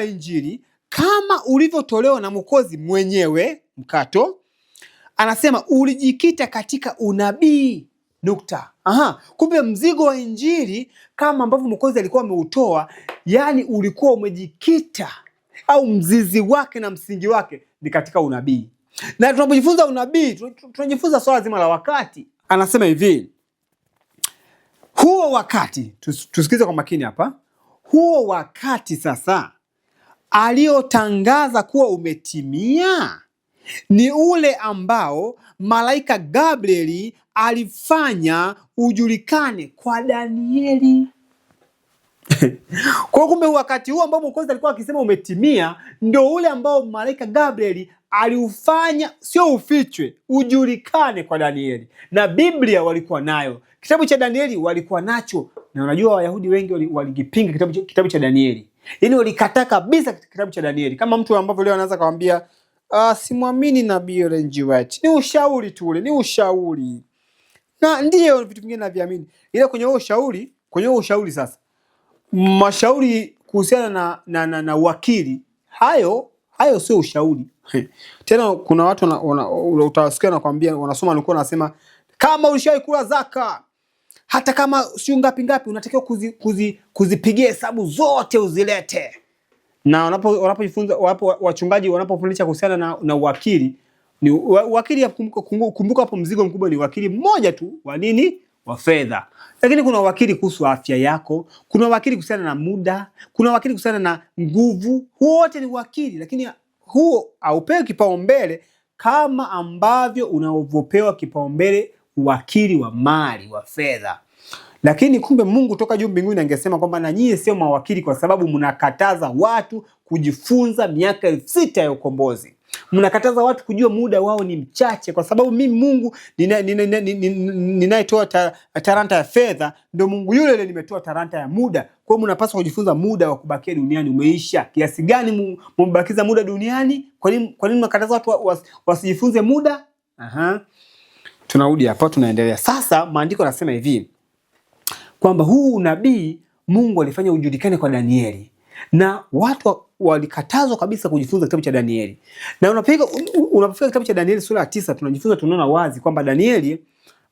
Injili kama ulivyotolewa na Mwokozi mwenyewe, mkato, anasema ulijikita katika unabii. Nukta. Kumbe mzigo wa Injili kama ambavyo Mwokozi alikuwa ameutoa, yani ulikuwa umejikita, au mzizi wake na msingi wake ni katika unabii. Na tunapojifunza unabii, tunajifunza swala zima la wakati. Anasema hivi: huo wakati, tusikize kwa makini hapa, huo wakati sasa aliotangaza kuwa umetimia ni ule ambao malaika Gabrieli alifanya ujulikane kwa Danieli. Kwa kumbe wakati huu ambao Mwokozi alikuwa akisema umetimia ndio ule ambao malaika Gabrieli aliufanya, sio ufichwe, ujulikane kwa Danieli. Na Biblia walikuwa nayo. Kitabu cha Danieli walikuwa nacho. Na unajua Wayahudi wengi walikipinga kitabu cha Danieli. Yaani walikataa kabisa kitabu cha Danieli. Kama mtu ambavyo leo anaanza kumwambia simwamini nabii Ellen G. White. Ni ushauri tu ule, ni ushauri. Na ndiyo vitu vingine naviamini. Ila kwenye huo ushauri sasa, mashauri kuhusiana na wakili, hayo sio ushauri. Tena kuna watu utawasikia na kuambia, wanasoma nilikuwa nasema kama ulishawahi kula zaka, hata kama sio ngapi unatakiwa kuzipigia hesabu zote uzilete. Na wanapojifunza wachungaji wanapofundisha kuhusiana na wakili, ni wakili, kumbuka hapo mzigo mkubwa ni wakili mmoja tu wa nini? Wa fedha. Lakini kuna wakili kuhusu afya yako, kuna wakili kuhusiana na muda, kuna wakili kuhusiana na nguvu. Wote ni wakili, lakini huo haupewi kipaumbele kama ambavyo unavyopewa kipaumbele wakili wa mali, wa fedha. Lakini kumbe Mungu toka juu mbinguni angesema kwamba na nyie sio mawakili kwa sababu mnakataza watu kujifunza miaka 6,000 ya ukombozi. Mnakataza watu kujua muda wao ni mchache, kwa sababu mimi Mungu ninayetoa talanta ya fedha ndio Mungu yule yule nimetoa talanta ya muda. Kwa hiyo mnapaswa kujifunza muda wa kubakia duniani umeisha. Kiasi gani mmebakiza muda duniani? Kwa nini mnakataza watu wasijifunze muda? Tunarudi hapa, tunaendelea. Sasa maandiko yanasema hivi kwamba huu unabii Mungu alifanya ujulikane kwa Danieli, na watu walikatazwa kabisa kujifunza kitabu cha Danieli. Na unapofika kitabu cha Danieli sura ya 9 tunajifunza, tunaona wazi kwamba Danieli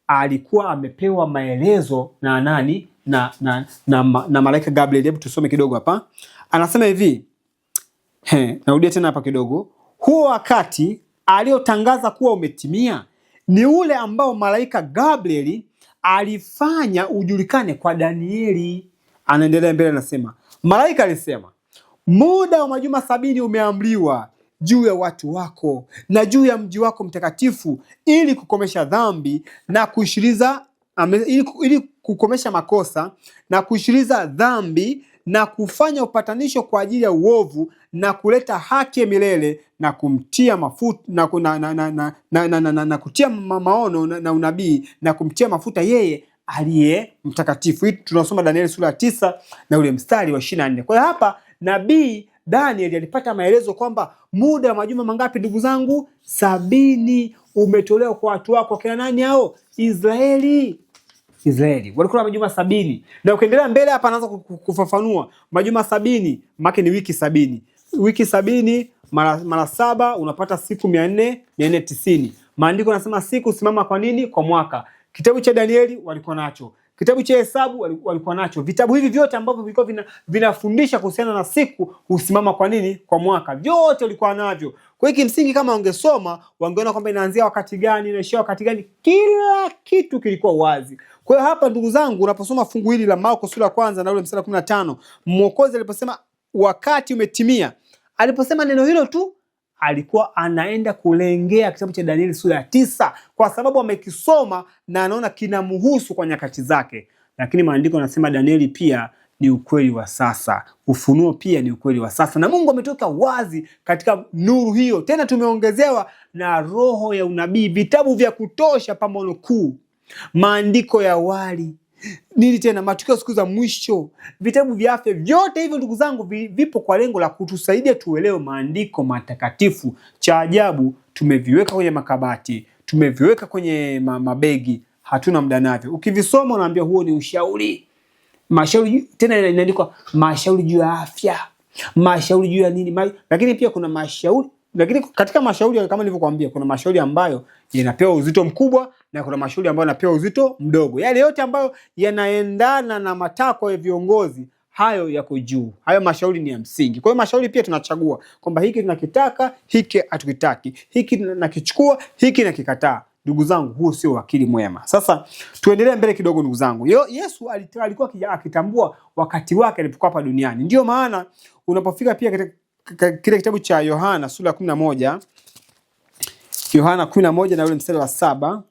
alikuwa amepewa maelezo na nani? Na malaika Gabriel. Hebu tusome kidogo hapa. Anasema hivi, narudia tena hapa kidogo. Huo wakati aliotangaza kuwa umetimia ni ule ambao malaika Gabriel alifanya ujulikane kwa Danieli. Anaendelea mbele, anasema malaika alisema, muda wa majuma 70 umeamriwa juu ya watu wako na juu ya mji wako mtakatifu, ili kukomesha dhambi na kuishiriza ili kukomesha makosa na kuishiriza dhambi na kufanya upatanisho kwa ajili ya uovu na kuleta haki ya milele na kumtia mafuta na kutia maono na unabii na kumtia mafuta yeye aliye mtakatifu. Hii tunasoma Danieli sura ya 9 na ule mstari wa 24. Kwa hiyo hapa nabii Daniel alipata maelezo kwamba muda wa majuma mangapi ndugu zangu? 70 umetolewa kwa watu wako. Kina nani hao? Israeli. Walikuwa na majuma 70. Na ukiendelea mbele hapa anaanza kufafanua majuma 70 maana ni wiki 70. Wiki 70 mara 7 unapata siku 490. Maandiko yanasema siku simama kwa nini? Kwa mwaka. Kitabu cha Danieli walikuwa nacho. Kitabu cha Hesabu walikuwa nacho. Vitabu hivi vyote ambavyo vilikuwa vinafundisha kuhusiana na siku husimama kwa nini? Kwa mwaka. Vyote walikuwa navyo. Kwa hiyo kimsingi kama wangesoma wangeona kwamba inaanzia wakati gani, inaishia wakati gani. Kila kitu kilikuwa wazi. Kwa hiyo hapa ndugu zangu, unaposoma fungu hili la Marko sura ya 1 na ule mstari wa 15, Mwokozi aliposema wakati umetimia, aliposema neno hilo tu alikuwa anaenda kulengea kitabu cha Danieli sura ya 9, kwa sababu amekisoma na anaona kinamhusu kwa nyakati zake. Lakini maandiko yanasema Danieli pia ni ukweli wa sasa. Ufunuo pia ni ukweli wa sasa. Na Mungu ametoka wazi katika nuru hiyo. Tena tumeongezewa na roho ya unabii, vitabu vya kutosha, pambano kuu, maandiko ya awali, nini tena, matukio siku za mwisho, vitabu vya afya. Vyote hivyo ndugu zangu vipo kwa lengo la kutusaidia tuelewe maandiko matakatifu. Cha ajabu tumeviweka kwenye makabati, tumeviweka kwenye mabegi, hatuna muda navyo. Ukivisoma unaambia huo ni ushauri. Mashauri tena inaandikwa mashauri juu ya afya, mashauri juu ya nini, lakini pia kuna mashauri. Lakini katika mashauri kama nilivyokuambia, kuna mashauri ambayo yanapewa uzito mkubwa na kuna mashauri ambayo yanapewa uzito mdogo. Yale yote ambayo yanaendana na matakwa ya viongozi, hayo yako juu. Hayo mashauri ni ya msingi. Kwa hiyo mashauri pia tunachagua kwamba hiki tunakitaka, hiki hatukitaki, hiki nakichukua, hiki nakikataa. Ndugu zangu, huu sio wakili mwema. Sasa tuendelee mbele kidogo ndugu zangu. Yesu alikuwa akitambua wakati wake alipokuwa hapa duniani. Ndio maana unapofika pia kile kitabu cha Yohana sura ya 11, Yohana 11 na ule mstari wa 7.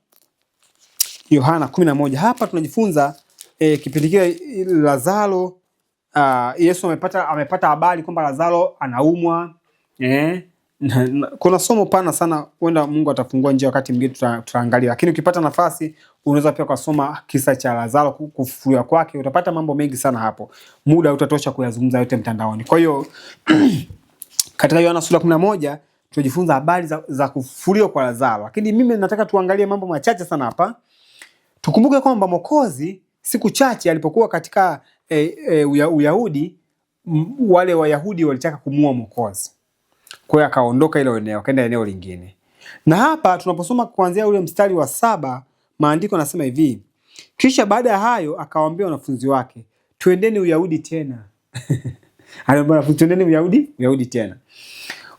Yohana 11, hapa tunajifunza kipindi kile Lazaro, Yesu amepata habari kwamba Lazaro anaumwa. Kuna somo pana sana, huenda Mungu atafungua njia wakati mwingine tutaangalia. Lakini ukipata nafasi unaweza pia kusoma kisa cha Lazaro kufufuliwa kwake, utapata mambo mengi sana hapo. Muda utatosha kuyazungumza yote mtandaoni. Kwa hiyo katika Yohana sura 11 tunajifunza habari za kufufuliwa kwa Lazaro. Lakini mimi nataka tuangalie mambo machache sana hapa. Tukumbuke kwamba Mwokozi siku chache alipokuwa katika Uyahudi, wale Wayahudi walitaka kumuua Mwokozi. Kwa hiyo akaondoka ile eneo, akaenda eneo lingine. Na hapa tunaposoma kuanzia ule mstari wa 7, maandiko yanasema hivi: kisha baada ya hayo akawaambia wanafunzi wake, twendeni Uyahudi tena. Aliwaambia wanafunzi, twendeni Uyahudi tena.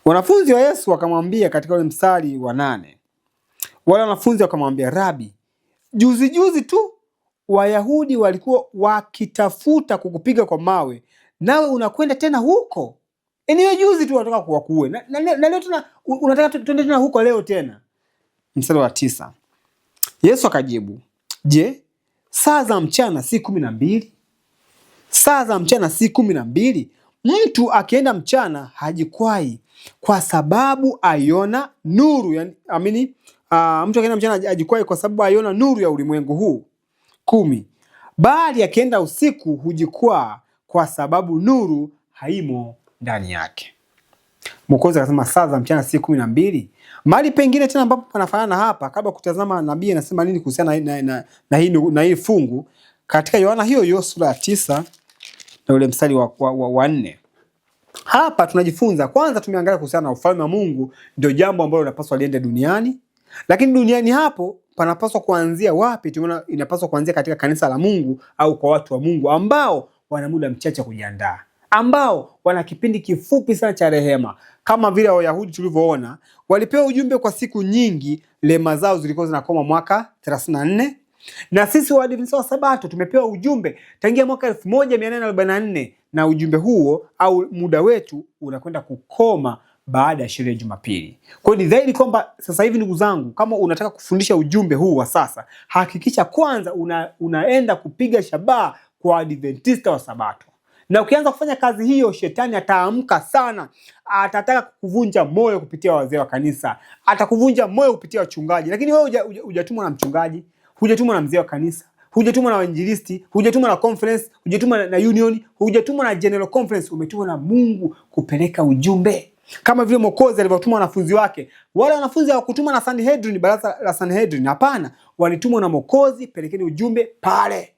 Wanafunzi wa Yesu wakamwambia katika ule mstari wa 8, wale wanafunzi wakamwambia, Rabi, juzi tu Wayahudi walikuwa wakitafuta kukupiga kwa mawe, nawe unakwenda tena huko? Eneo juzi tu wanataka kuwakuue. Na leo tena unataka twende tena huko leo tena. Mstari wa 9. Yesu akajibu, je, saa za mchana si 12? Saa za mchana si 12? Mtu akienda mchana hajikwai kwa sababu aiona nuru, mtu akienda mchana hajikwai kwa sababu aiona nuru ya ulimwengu huu. 10. Bali akienda usiku hujikwaa kwa sababu nuru haimo ndani yake. Mwokozi akasema saa za mchana si 12. Mahali pengine tena ambapo panafanana hapa, kabla kutazama nabii anasema nini kuhusiana na hii fungu, katika Yohana hiyo sura ya 9 na ule mstari wa 4. Hapa tunajifunza, kwanza tumeangalia kuhusiana na ufalme wa Mungu, ndio jambo ambalo linapaswa liende duniani. Lakini duniani hapo panapaswa kuanzia wapi? Tumeona inapaswa kuanzia katika kanisa la Mungu au kwa watu wa Mungu ambao wana muda mchache kujiandaa, ambao wana kipindi kifupi sana cha rehema. Kama vile Wayahudi tulivyoona, walipewa ujumbe kwa siku nyingi, lema zao zilikuwa zinakoma mwaka 34. Na sisi Waadventista wa Sabato tumepewa ujumbe tangia mwaka 1844, na ujumbe huo au muda wetu unakwenda kukoma baada ya sherehe ya Jumapili. Kwa hiyo ni dhahiri kwamba sasa hivi, ndugu zangu, kama unataka kufundisha ujumbe huu wa sasa, hakikisha kwanza unaenda kupiga shabaha kwa Adventista wa Sabato. Na ukianza kufanya kazi hiyo, shetani ataamka sana. Atataka kukuvunja moyo kupitia wazee wa kanisa, atakuvunja moyo kupitia wachungaji. Lakini wewe hujatumwa na mchungaji, hujatumwa na mzee wa kanisa, hujatumwa na wainjilisti, hujatumwa na conference, hujatumwa na union, hujatumwa na general conference. Umetumwa na Mungu kupeleka ujumbe. Kama vile Mwokozi alivyotuma wanafunzi wake. Wale wanafunzi hawakutumwa na Sanhedrin, baraza la Sanhedrin. Hapana, walitumwa na Mwokozi, pelekeni ujumbe pale.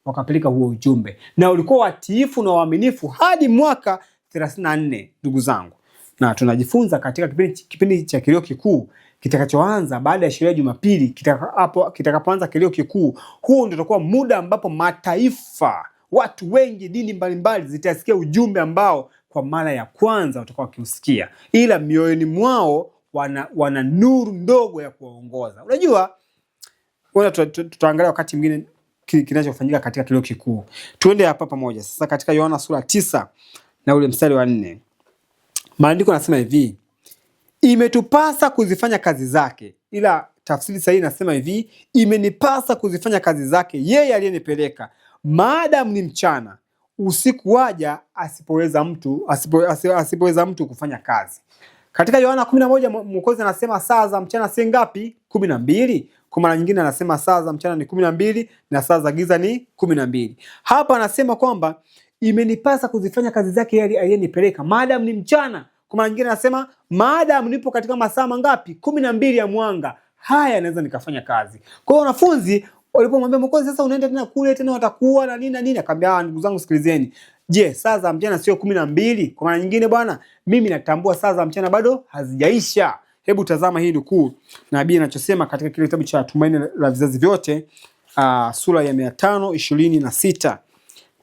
Wakapeleka huo ujumbe, na ulikuwa watiifu na waaminifu hadi mwaka 34, ndugu zangu. Na tunajifunza katika kipindi cha kilio kikuu kitakachoanza baada ya sherehe ya Jumapili, kitakapoanza kilio kikuu, huo ndio utakuwa muda ambapo mataifa, watu wengi, dini mbalimbali zitasikia ujumbe ambao kwa mara ya kwanza watakuwa wakiusikia, ila mioyoni mwao wana nuru ndogo ya kuwaongoza. Unajua, tutaangalia wakati mwingine kinachofanyika katika kilio kikuu. Tuende hapa pamoja sasa katika Yohana sura 9 na ule mstari wa 4. Maandiko yanasema hivi: imetupasa kuzifanya kazi zake. Ila tafsiri sahihi inasema hivi: imenipasa kuzifanya kazi zake yeye aliyenipeleka, maadamu ni mchana. Usiku waja asipoweza mtu kufanya kazi. Katika Yohana 11 Mwokozi anasema saa za mchana si ngapi? 12. Kwa mara nyingine anasema saa za mchana ni 12 na saa za giza ni 12. Hapa anasema kwamba imenipasa kuzifanya kazi zake yeye aliyenipeleka, maadamu ni mchana. Kwa mara nyingine anasema maadamu nipo katika masaa mangapi? 12 ya mwanga. Haya, naweza nikafanya kazi. Kwa hiyo wanafunzi walipomwambia Mwokozi, sasa unaenda tena kule tena watakuwa na nini, akamwambia, ndugu zangu sikilizeni. Je, saa za mchana sio 12? Kwa maana nyingine, bwana, mimi natambua saa za mchana bado hazijaisha. Hebu tazama hii nukuu nabii anachosema katika kile kitabu cha Tumaini la Vizazi Vyote, sura ya 526,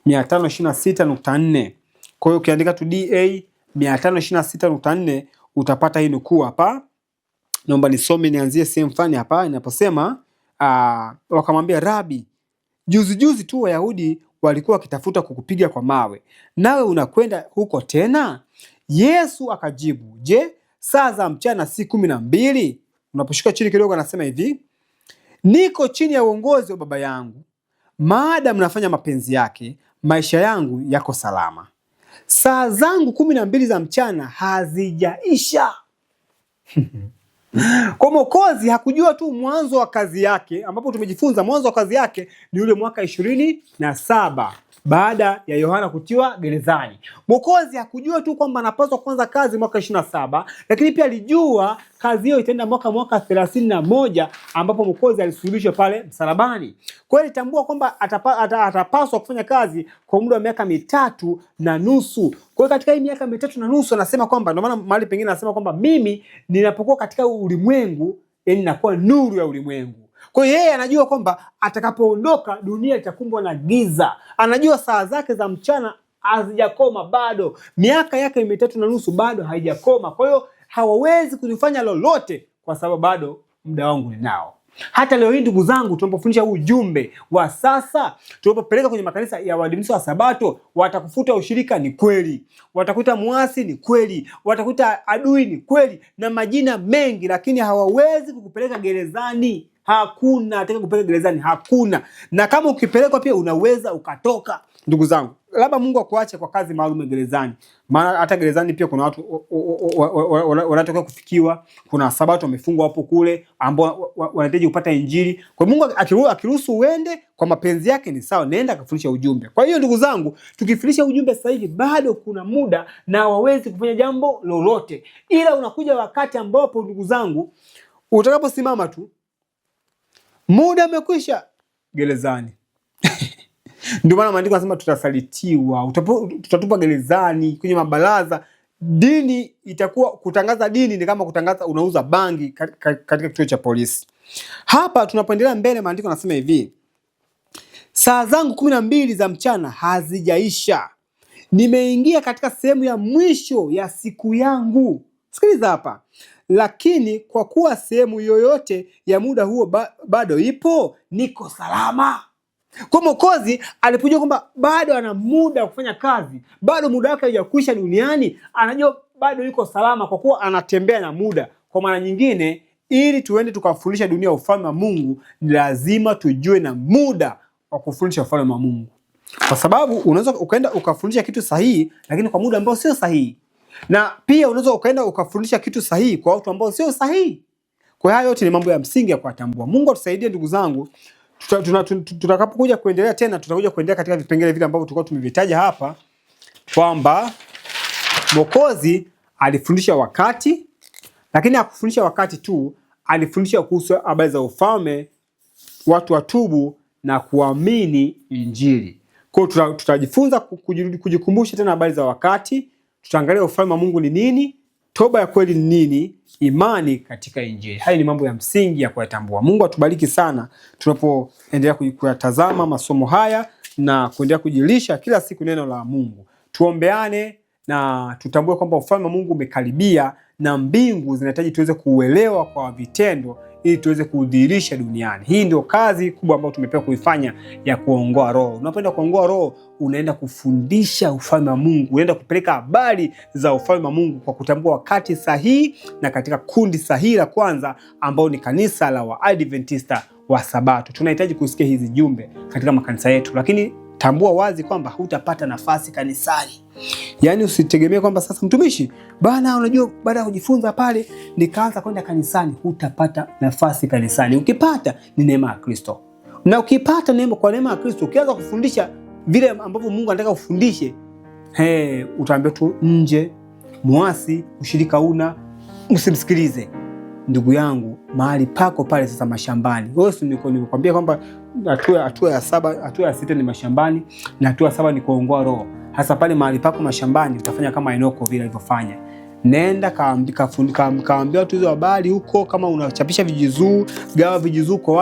526.4. Kwa hiyo ukiandika tu DA 526.4 utapata hii nukuu hapa. Naomba nisome, nianzie sehemu fulani hapa inaposema, wakamwambia, Rabi, juzi tu Wayahudi walikuwa wakitafuta kukupiga kwa mawe, nawe unakwenda huko tena? Yesu akajibu, je, saa za mchana si 12? Unaposhuka chini kidogo anasema hivi: niko chini ya uongozi wa Baba yangu, maadamu nafanya mapenzi yake, maisha yangu yako salama. Saa zangu 12 za mchana hazijaisha. Kwa Mwokozi hakujua tu mwanzo wa kazi yake, ambapo tumejifunza mwanzo wa kazi yake ni ule mwaka 27 baada ya Yohana kutiwa gerezani. Mwokozi hakujua tu kwamba anapaswa kuanza kazi mwaka 27, lakini pia alijua kazi hiyo itaenda mwaka 31 ambapo Mwokozi alisulubishwa pale msalabani. Kwa hiyo alitambua kwamba atapaswa kufanya kazi kwa muda wa miaka 3.5. Kwa hiyo katika hii miaka 3.5 anasema kwamba, ndio maana mahali pengine anasema kwamba mimi ninapokuwa katika ulimwengu, yani nakuwa nuru ya ulimwengu. Kwa hiyo yeye anajua kwamba atakapoondoka dunia itakumbwa na giza. Anajua saa zake za mchana hazijakoma bado. Miaka yake 3.5 bado haijakoma. Kwa hiyo hawawezi kunifanya lolote kwa sababu bado muda wangu ninao. Hata leo hii, ndugu zangu, tunapofundisha ujumbe wa sasa, tunapopeleka kwenye makanisa ya Waadventista wa Sabato, watakufuta ushirika, ni kweli. Watakuta muasi, ni kweli. Watakuta adui, ni kweli, na majina mengi, lakini hawawezi kukupeleka gerezani. Hakuna ataka kupeleka gerezani, hakuna. Na kama ukipelekwa pia unaweza ukatoka. Ndugu zangu, labda Mungu akuache kwa kazi maalum gerezani. Maana hata gerezani pia kuna watu wanataka kufikiwa, kuna sabato wamefungwa hapo kule ambao wanahitaji kupata injili. Kwa Mungu akiruhusu uende kwa mapenzi yake ni sawa, nenda kufundisha ujumbe. Kwa hiyo ndugu zangu, tukifundisha ujumbe sasa hivi bado kuna muda na wawezi kufanya jambo lolote. Ila unakuja wakati ambapo ndugu zangu utakaposimama tu muda umekwisha gerezani. Ndio maana maandiko yanasema tutasalitiwa, tutatupa gerezani, kwenye mabaraza. Dini itakuwa, kutangaza dini ni kama kutangaza unauza bangi katika kituo cha polisi. Hapa tunapoendelea mbele, maandiko yanasema hivi: saa zangu 12 za mchana hazijaisha, nimeingia katika sehemu ya mwisho ya siku yangu. Sikiliza hapa. Lakini kwa kuwa sehemu yoyote ya muda huo bado ipo, niko salama. Kwa Mwokozi alipojua kwamba bado ana muda wa kufanya kazi, bado muda wake haujakwisha duniani, anajua bado yuko salama kwa kuwa anatembea na muda. Kwa maana nyingine, ili tuende tukafundisha dunia ufalme wa Mungu, ni lazima tujue na muda wa kufundisha ufalme wa Mungu. Kwa sababu unaweza ukaenda ukafundisha kitu sahihi lakini kwa muda ambao sio sahihi. Na pia unaweza ukaenda ukafundisha kitu sahihi kwa watu ambao sio sahihi. Kwa hiyo yote ni mambo ya msingi ya kuatambua. Mungu atusaidie ndugu zangu. Tutakapokuja kuendelea tena, tutakuja kuendelea katika vipengele vile ambavyo tulikuwa tumevitaja hapa, kwamba Mwokozi alifundisha wakati, lakini hakufundisha wakati tu, alifundisha kuhusu habari za ufalme, watu watubu na kuamini Injili. Kwa hiyo tutajifunza kujikumbusha tena habari za wakati, tutaangalia ufalme wa Mungu ni nini, toba ya kweli ni nini, imani katika Injili. Haya ni mambo ya msingi ya kuyatambua. Mungu atubariki sana tunapoendelea kuyatazama masomo haya na kuendelea kujilisha kila siku neno la Mungu. Tuombeane na tutambue kwamba ufalme wa Mungu umekaribia na mbingu zinahitaji tuweze kuuelewa kwa vitendo ili tuweze kudhihirisha duniani. Hii ndio kazi kubwa ambayo tumepewa kuifanya ya kuongoa roho. Unapoenda kuongoa roho, unaenda kufundisha ufalme wa Mungu, unaenda kupeleka habari za ufalme wa Mungu kwa kutambua wakati sahihi na katika kundi sahihi la kwanza ambao ni kanisa la Waadventista wa Sabato. Tunahitaji kusikia hizi jumbe katika makanisa yetu, lakini tambua wazi kwamba hutapata nafasi kanisani. Yaani usitegemee kwamba sasa mtumishi, bana unajua baada ya kujifunza pale nikaanza kwenda kanisani. Hutapata nafasi kanisani. Ukipata ni neema ya Kristo. Na ukipata neema kwa neema ya Kristo, ukianza kufundisha vile ambavyo Mungu anataka ufundishe, utaambia tu nje, muasi, ushirika usimsikilize. Ndugu yangu, mahali pako pale sasa mashambani. Wewe nikwambia kwamba hatua ya 7, hatua ya 6 ni mashambani na hatua ya 7 ni kuongoa roho. Hasa pale mahali pako mashambani utafanya kama Enoko vile alivyofanya. Nenda kaambia watu hizo habari huko. Kama unachapisha vijizuu, gawa vijizuu kwa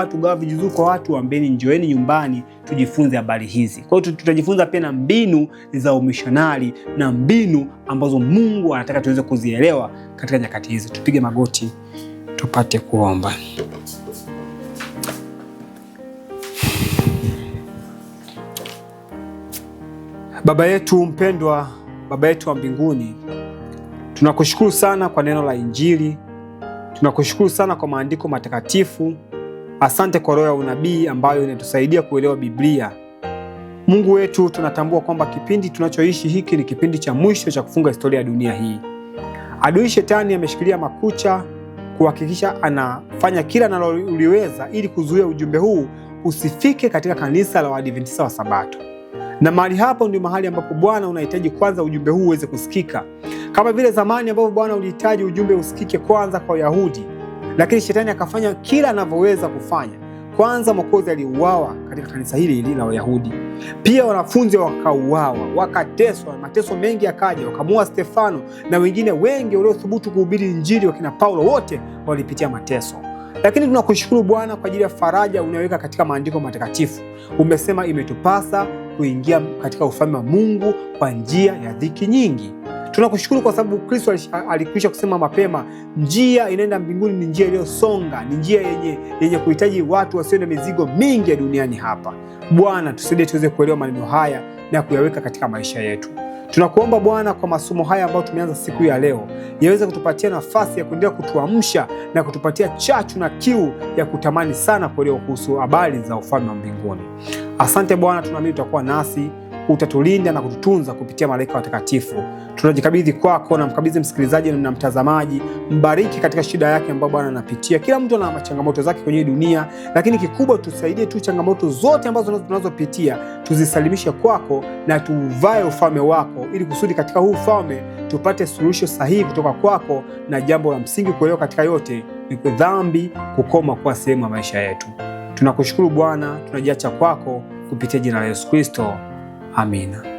watu, waambeni njoeni nyumbani tujifunze habari hizi. Kwa hiyo tutajifunza pia na mbinu za umishonari na mbinu ambazo Mungu anataka tuweze kuzielewa katika nyakati hizi. Tupige magoti tupate kuomba. Baba yetu mpendwa, Baba yetu wa mbinguni, tunakushukuru sana kwa neno la Injili. Tunakushukuru sana kwa maandiko matakatifu. Asante kwa roho ya unabii ambayo inatusaidia kuelewa Biblia. Mungu wetu, tunatambua kwamba kipindi tunachoishi hiki ni kipindi cha mwisho cha kufunga historia ya dunia hii. Adui Shetani ameshikilia makucha kuhakikisha anafanya kila analoliweza ili kuzuia ujumbe huu usifike katika kanisa la Waadventista wa Sabato. Na mahali hapo ndio mahali ambapo Bwana unahitaji kwanza ujumbe huu uweze kusikika. Kama vile zamani ambapo Bwana ulihitaji ujumbe usikike kwanza kwa Wayahudi, lakini Shetani akafanya kila anavyoweza kufanya. Kwanza Mwokozi aliuawa katika kanisa hili la Wayahudi. Pia wanafunzi wakauawa, wakateswa, mateso mengi yakaja, wakamuua Stefano na wengine wengi waliothubutu kuhubiri Injili, wakina Paulo, wote walipitia mateso. Lakini tunakushukuru Bwana kwa ajili ya faraja unayoweka katika maandiko matakatifu. Umesema imetupasa kuingia katika ufalme wa Mungu kwa njia ya dhiki nyingi. Tunakushukuru kwa sababu Kristo alikwisha kusema mapema, njia inaenda mbinguni ni njia iliyosonga, ni njia yenye kuhitaji watu wasio na mizigo mingi ya duniani hapa. Bwana, tusaidie tuweze kuelewa maneno haya na kuyaweka katika maisha yetu. Tunakuomba Bwana kwa masomo haya ambayo tumeanza siku ya leo, yaweze kutupatia nafasi ya kuendelea kutuamsha na kutupatia chachu na kiu ya kutamani sana kuelewa kuhusu habari za ufalme wa mbinguni. Asante Bwana, tunaamini utakuwa nasi utatulinda na kututunza kupitia malaika watakatifu. Tunajikabidhi kwako na mkabidhi msikilizaji na mtazamaji, mbariki katika shida yake ambayo Bwana anapitia. Kila mtu ana changamoto zake kwenye dunia, lakini kikubwa tusaidie tu changamoto zote ambazo tunazopitia tuzisalimishe kwako na tuuvae ufalme wako, ili kusudi katika huu ufalme tupate suluhisho sahihi kutoka kwako, na jambo la msingi kuelewa katika yote ni kwa dhambi kukoma kuwa sehemu ya maisha yetu. Tunakushukuru Bwana, tunajiacha kwako kupitia jina la Yesu Kristo. Amina.